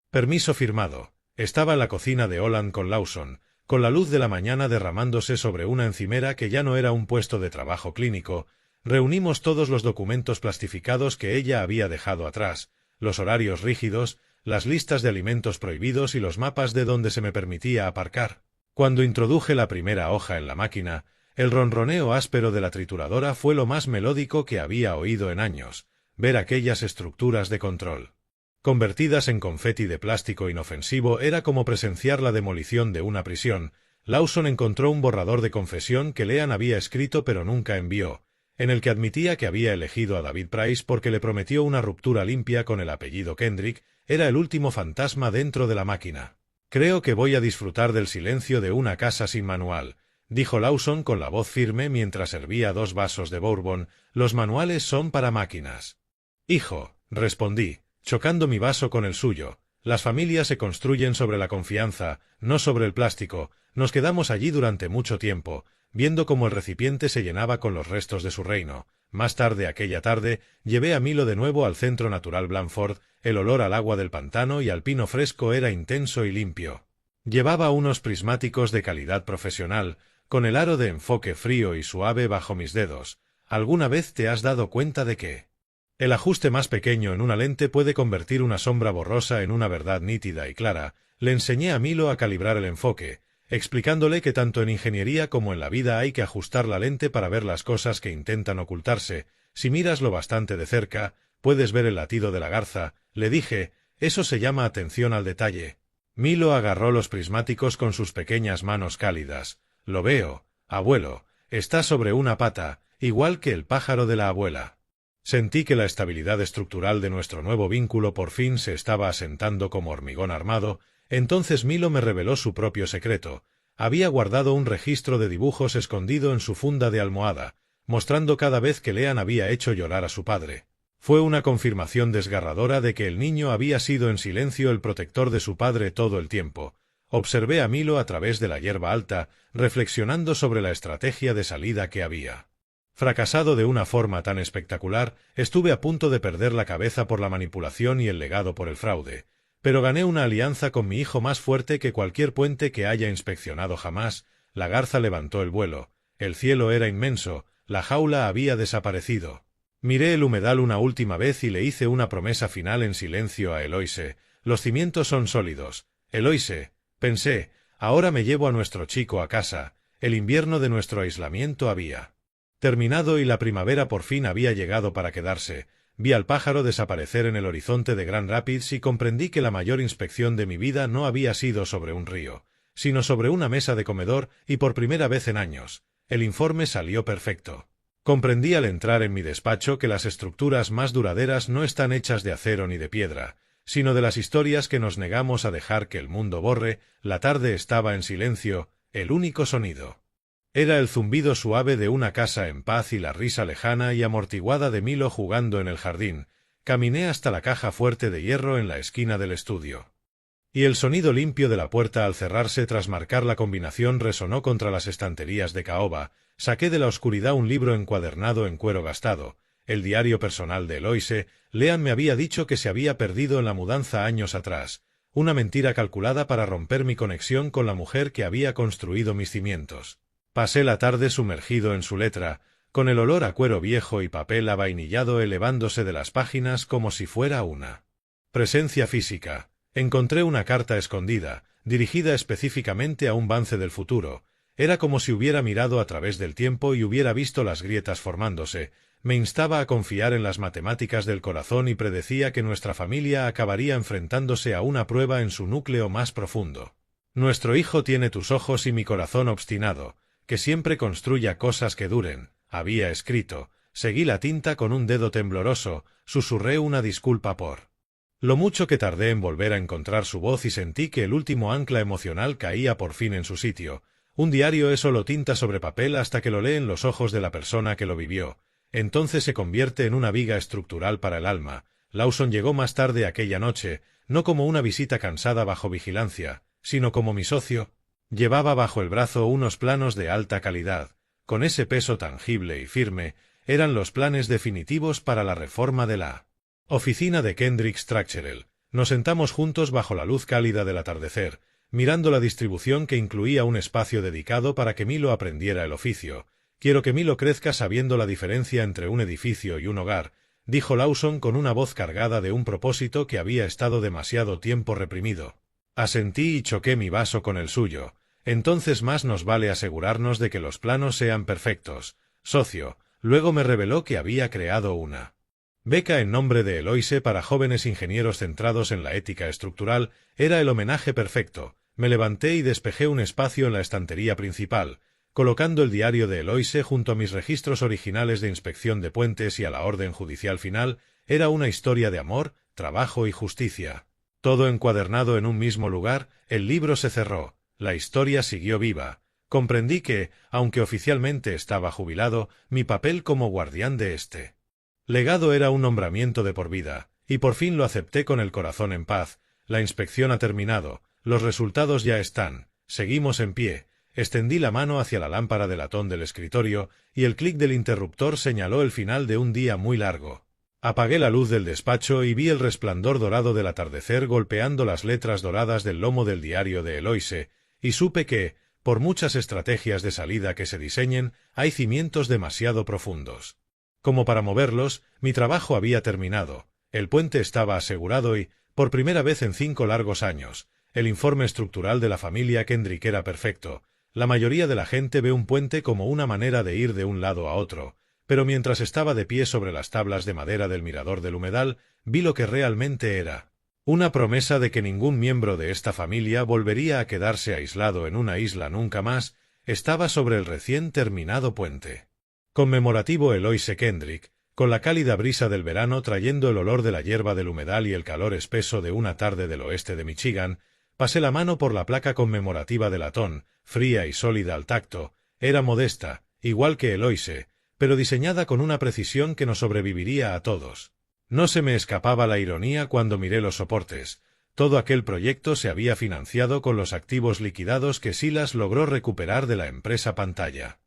permiso firmado. Estaba en la cocina de Holland con Lawson, con la luz de la mañana derramándose sobre una encimera que ya no era un puesto de trabajo clínico. Reunimos todos los documentos plastificados que ella había dejado atrás, los horarios rígidos, las listas de alimentos prohibidos y los mapas de donde se me permitía aparcar. Cuando introduje la primera hoja en la máquina, el ronroneo áspero de la trituradora fue lo más melódico que había oído en años. Ver aquellas estructuras de control convertidas en confeti de plástico inofensivo era como presenciar la demolición de una prisión. Lawson encontró un borrador de confesión que Leanne había escrito pero nunca envió, en el que admitía que había elegido a David Price porque le prometió una ruptura limpia con el apellido Kendrick. Era el último fantasma dentro de la máquina. Creo que voy a disfrutar del silencio de una casa sin manual, dijo Lawson con la voz firme mientras servía 2 vasos de bourbon. Los manuales son para máquinas. Hijo, respondí, chocando mi vaso con el suyo. Las familias se construyen sobre la confianza, no sobre el plástico. Nos quedamos allí durante mucho tiempo, viendo cómo el recipiente se llenaba con los restos de su reino. Más tarde aquella tarde, llevé a Milo de nuevo al Centro Natural Blandford. El olor al agua del pantano y al pino fresco era intenso y limpio. Llevaba unos prismáticos de calidad profesional, con el aro de enfoque frío y suave bajo mis dedos. ¿Alguna vez te has dado cuenta de que el ajuste más pequeño en una lente puede convertir una sombra borrosa en una verdad nítida y clara? Le enseñé a Milo a calibrar el enfoque, explicándole que tanto en ingeniería como en la vida hay que ajustar la lente para ver las cosas que intentan ocultarse. Si miras lo bastante de cerca, puedes ver el latido de la garza, le dije. Eso se llama atención al detalle. Milo agarró los prismáticos con sus pequeñas manos cálidas. Lo veo, abuelo, está sobre una pata, igual que el pájaro de la abuela. Sentí que la estabilidad estructural de nuestro nuevo vínculo por fin se estaba asentando como hormigón armado. Entonces Milo me reveló su propio secreto. Había guardado un registro de dibujos escondido en su funda de almohada, mostrando cada vez que Leanne había hecho llorar a su padre. Fue una confirmación desgarradora de que el niño había sido en silencio el protector de su padre todo el tiempo. Observé a Milo a través de la hierba alta, reflexionando sobre la estrategia de salida que había. Fracasado de una forma tan espectacular, estuve a punto de perder la cabeza por la manipulación y el legado por el fraude, pero gané una alianza con mi hijo más fuerte que cualquier puente que haya inspeccionado jamás. La garza levantó el vuelo, el cielo era inmenso, la jaula había desaparecido. Miré el humedal una última vez y le hice una promesa final en silencio a Eloise. Los cimientos son sólidos. Eloise, pensé, ahora me llevo a nuestro chico a casa. El invierno de nuestro aislamiento había terminado y la primavera por fin había llegado para quedarse. Vi al pájaro desaparecer en el horizonte de Grand Rapids y comprendí que la mayor inspección de mi vida no había sido sobre un río, sino sobre una mesa de comedor, y por primera vez en años. El informe salió perfecto. Comprendí al entrar en mi despacho que las estructuras más duraderas no están hechas de acero ni de piedra, sino de las historias que nos negamos a dejar que el mundo borre. La tarde estaba en silencio, el único sonido era el zumbido suave de una casa en paz y la risa lejana y amortiguada de Milo jugando en el jardín. Caminé hasta la caja fuerte de hierro en la esquina del estudio. Y el sonido limpio de la puerta al cerrarse tras marcar la combinación resonó contra las estanterías de caoba. Saqué de la oscuridad un libro encuadernado en cuero gastado, el diario personal de Eloise. Leanne me había dicho que se había perdido en la mudanza años atrás, una mentira calculada para romper mi conexión con la mujer que había construido mis cimientos. Pasé la tarde sumergido en su letra, con el olor a cuero viejo y papel avainillado elevándose de las páginas como si fuera una presencia física. Encontré una carta escondida, dirigida específicamente a un Vance del futuro. Era como si hubiera mirado a través del tiempo y hubiera visto las grietas formándose. Me instaba a confiar en las matemáticas del corazón y predecía que nuestra familia acabaría enfrentándose a una prueba en su núcleo más profundo. Nuestro hijo tiene tus ojos y mi corazón obstinado, que siempre construya cosas que duren, había escrito. Seguí la tinta con un dedo tembloroso, susurré una disculpa por lo mucho que tardé en volver a encontrar su voz y sentí que el último ancla emocional caía por fin en su sitio. Un diario es solo tinta sobre papel hasta que lo leen los ojos de la persona que lo vivió. Entonces se convierte en una viga estructural para el alma. Lawson llegó más tarde aquella noche, no como una visita cansada bajo vigilancia, sino como mi socio. Llevaba bajo el brazo unos planos de alta calidad. Con ese peso tangible y firme, eran los planes definitivos para la reforma de la oficina de Kendrick Straccherel. Nos sentamos juntos bajo la luz cálida del atardecer, mirando la distribución que incluía un espacio dedicado para que Milo aprendiera el oficio. Quiero que Milo crezca sabiendo la diferencia entre un edificio y un hogar, dijo Lawson con una voz cargada de un propósito que había estado demasiado tiempo reprimido. Asentí y choqué mi vaso con el suyo. Entonces más nos vale asegurarnos de que los planos sean perfectos, socio. Luego me reveló que había creado una beca en nombre de Eloise para jóvenes ingenieros centrados en la ética estructural. Era el homenaje perfecto. Me levanté y despejé un espacio en la estantería principal, colocando el diario de Eloise junto a mis registros originales de inspección de puentes y a la orden judicial final. Era una historia de amor, trabajo y justicia. Todo encuadernado en un mismo lugar. El libro se cerró. La historia siguió viva. Comprendí que, aunque oficialmente estaba jubilado, mi papel como guardián de este legado era un nombramiento de por vida, y por fin lo acepté con el corazón en paz. La inspección ha terminado, los resultados ya están. Seguimos en pie. Extendí la mano hacia la lámpara de latón del escritorio, y el clic del interruptor señaló el final de un día muy largo. Apagué la luz del despacho y vi el resplandor dorado del atardecer golpeando las letras doradas del lomo del diario de Eloise, y supe que, por muchas estrategias de salida que se diseñen, hay cimientos demasiado profundos como para moverlos. Mi trabajo había terminado, el puente estaba asegurado y, por primera vez en 5 largos años, el informe estructural de la familia Kendrick era perfecto. La mayoría de la gente ve un puente como una manera de ir de un lado a otro, pero mientras estaba de pie sobre las tablas de madera del mirador del humedal, vi lo que realmente era una promesa de que ningún miembro de esta familia volvería a quedarse aislado en una isla nunca más. Estaba sobre el recién terminado puente conmemorativo Eloise Kendrick, con la cálida brisa del verano trayendo el olor de la hierba del humedal y el calor espeso de una tarde del oeste de Michigan. Pasé la mano por la placa conmemorativa de latón, fría y sólida al tacto. Era modesta, igual que Eloise, pero diseñada con una precisión que nos sobreviviría a todos. No se me escapaba la ironía cuando miré los soportes. Todo aquel proyecto se había financiado con los activos liquidados que Silas logró recuperar de la empresa Pantalla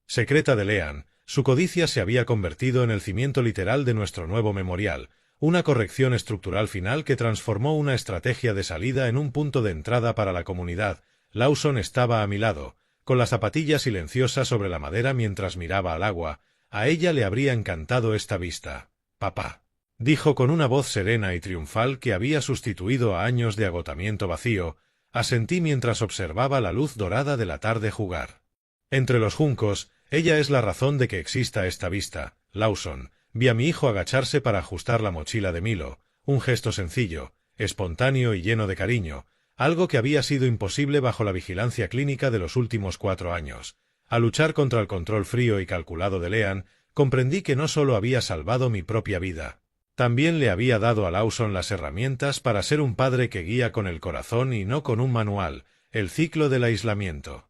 Secreta de Lean. Su codicia se había convertido en el cimiento literal de nuestro nuevo memorial, una corrección estructural final que transformó una estrategia de salida en un punto de entrada para la comunidad. Lawson estaba a mi lado, con la zapatilla silenciosa sobre la madera mientras miraba al agua. A ella le habría encantado esta vista. «Papá», dijo con una voz serena y triunfal que había sustituido a años de agotamiento vacío. Asentí mientras observaba la luz dorada de la tarde jugar entre los juncos. Ella es la razón de que exista esta vista, Lawson. Vi a mi hijo agacharse para ajustar la mochila de Milo, un gesto sencillo, espontáneo y lleno de cariño, algo que había sido imposible bajo la vigilancia clínica de los últimos 4 años. Al luchar contra el control frío y calculado de Lean, comprendí que no solo había salvado mi propia vida, también le había dado a Lawson las herramientas para ser un padre que guía con el corazón y no con un manual. El ciclo del aislamiento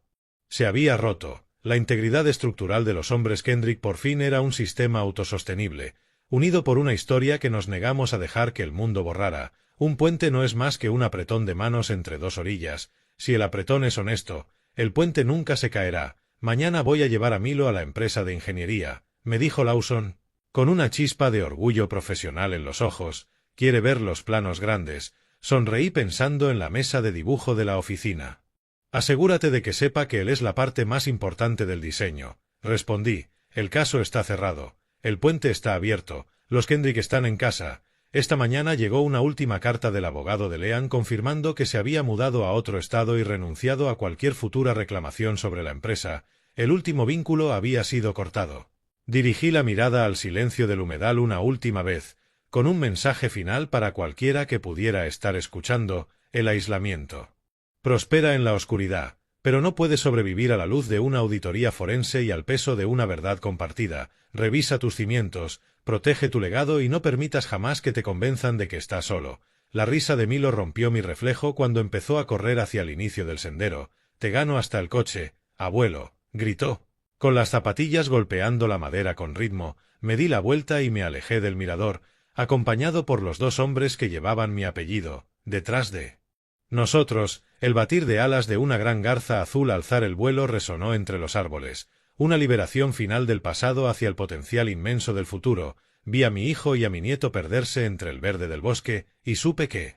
se había roto. La integridad estructural de los hombres Kendrick por fin era un sistema autosostenible, unido por una historia que nos negamos a dejar que el mundo borrara. Un puente no es más que un apretón de manos entre 2 orillas. Si el apretón es honesto, el puente nunca se caerá. Mañana voy a llevar a Milo a la empresa de ingeniería, me dijo Lawson, con una chispa de orgullo profesional en los ojos. Quiere ver los planos grandes. Sonreí pensando en la mesa de dibujo de la oficina. Asegúrate de que sepa que él es la parte más importante del diseño, respondí. El caso está cerrado. El puente está abierto. Los Kendrick están en casa. Esta mañana llegó una última carta del abogado de Lean confirmando que se había mudado a otro estado y renunciado a cualquier futura reclamación sobre la empresa. El último vínculo había sido cortado. Dirigí la mirada al silencio del humedal una última vez, con un mensaje final para cualquiera que pudiera estar escuchando. El aislamiento prospera en la oscuridad, pero no puede sobrevivir a la luz de una auditoría forense y al peso de una verdad compartida. Revisa tus cimientos, protege tu legado y no permitas jamás que te convenzan de que estás solo. La risa de Milo rompió mi reflejo cuando empezó a correr hacia el inicio del sendero. Te gano hasta el coche, abuelo, gritó. Con las zapatillas golpeando la madera con ritmo, me di la vuelta y me alejé del mirador, acompañado por los 2 hombres que llevaban mi apellido. Detrás de nosotros, el batir de alas de una gran garza azul alzar el vuelo resonó entre los árboles, una liberación final del pasado hacia el potencial inmenso del futuro. Vi a mi hijo y a mi nieto perderse entre el verde del bosque, y supe que,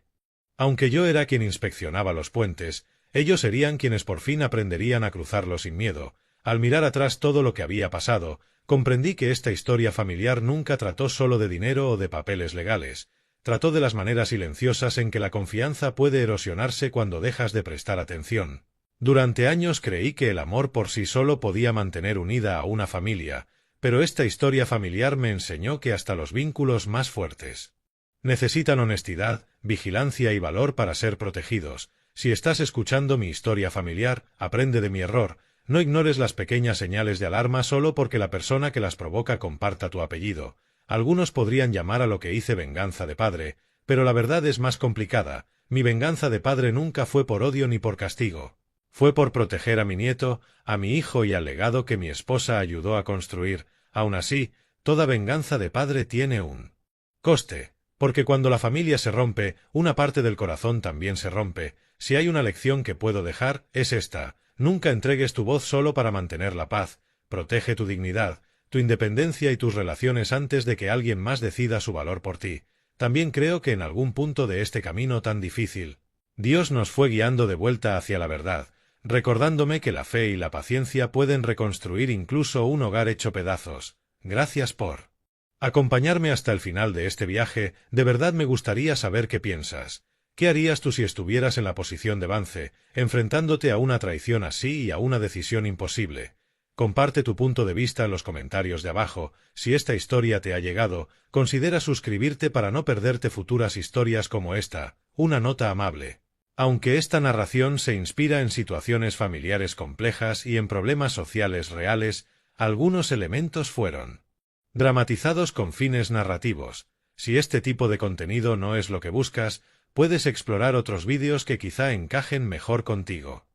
aunque yo era quien inspeccionaba los puentes, ellos serían quienes por fin aprenderían a cruzarlo sin miedo. Al mirar atrás todo lo que había pasado, comprendí que esta historia familiar nunca trató solo de dinero o de papeles legales. Trató de las maneras silenciosas en que la confianza puede erosionarse cuando dejas de prestar atención. Durante años creí que el amor por sí solo podía mantener unida a una familia, pero esta historia familiar me enseñó que hasta los vínculos más fuertes necesitan honestidad, vigilancia y valor para ser protegidos. Si estás escuchando mi historia familiar, aprende de mi error. No ignores las pequeñas señales de alarma solo porque la persona que las provoca comparta tu apellido. Algunos podrían llamar a lo que hice venganza de padre, pero la verdad es más complicada. Mi venganza de padre nunca fue por odio ni por castigo. Fue por proteger a mi nieto, a mi hijo y al legado que mi esposa ayudó a construir. Aun así, toda venganza de padre tiene un coste, porque cuando la familia se rompe, una parte del corazón también se rompe. Si hay una lección que puedo dejar, es esta. Nunca entregues tu voz solo para mantener la paz. Protege tu dignidad, tu independencia y tus relaciones antes de que alguien más decida su valor por ti. También creo que en algún punto de este camino tan difícil, Dios nos fue guiando de vuelta hacia la verdad, recordándome que la fe y la paciencia pueden reconstruir incluso un hogar hecho pedazos. Gracias por acompañarme hasta el final de este viaje. De verdad me gustaría saber qué piensas. ¿Qué harías tú si estuvieras en la posición de Vance, enfrentándote a una traición así y a una decisión imposible? Comparte tu punto de vista en los comentarios de abajo. Si esta historia te ha llegado, considera suscribirte para no perderte futuras historias como esta. Una nota amable. Aunque esta narración se inspira en situaciones familiares complejas y en problemas sociales reales, algunos elementos fueron dramatizados con fines narrativos. Si este tipo de contenido no es lo que buscas, puedes explorar otros vídeos que quizá encajen mejor contigo.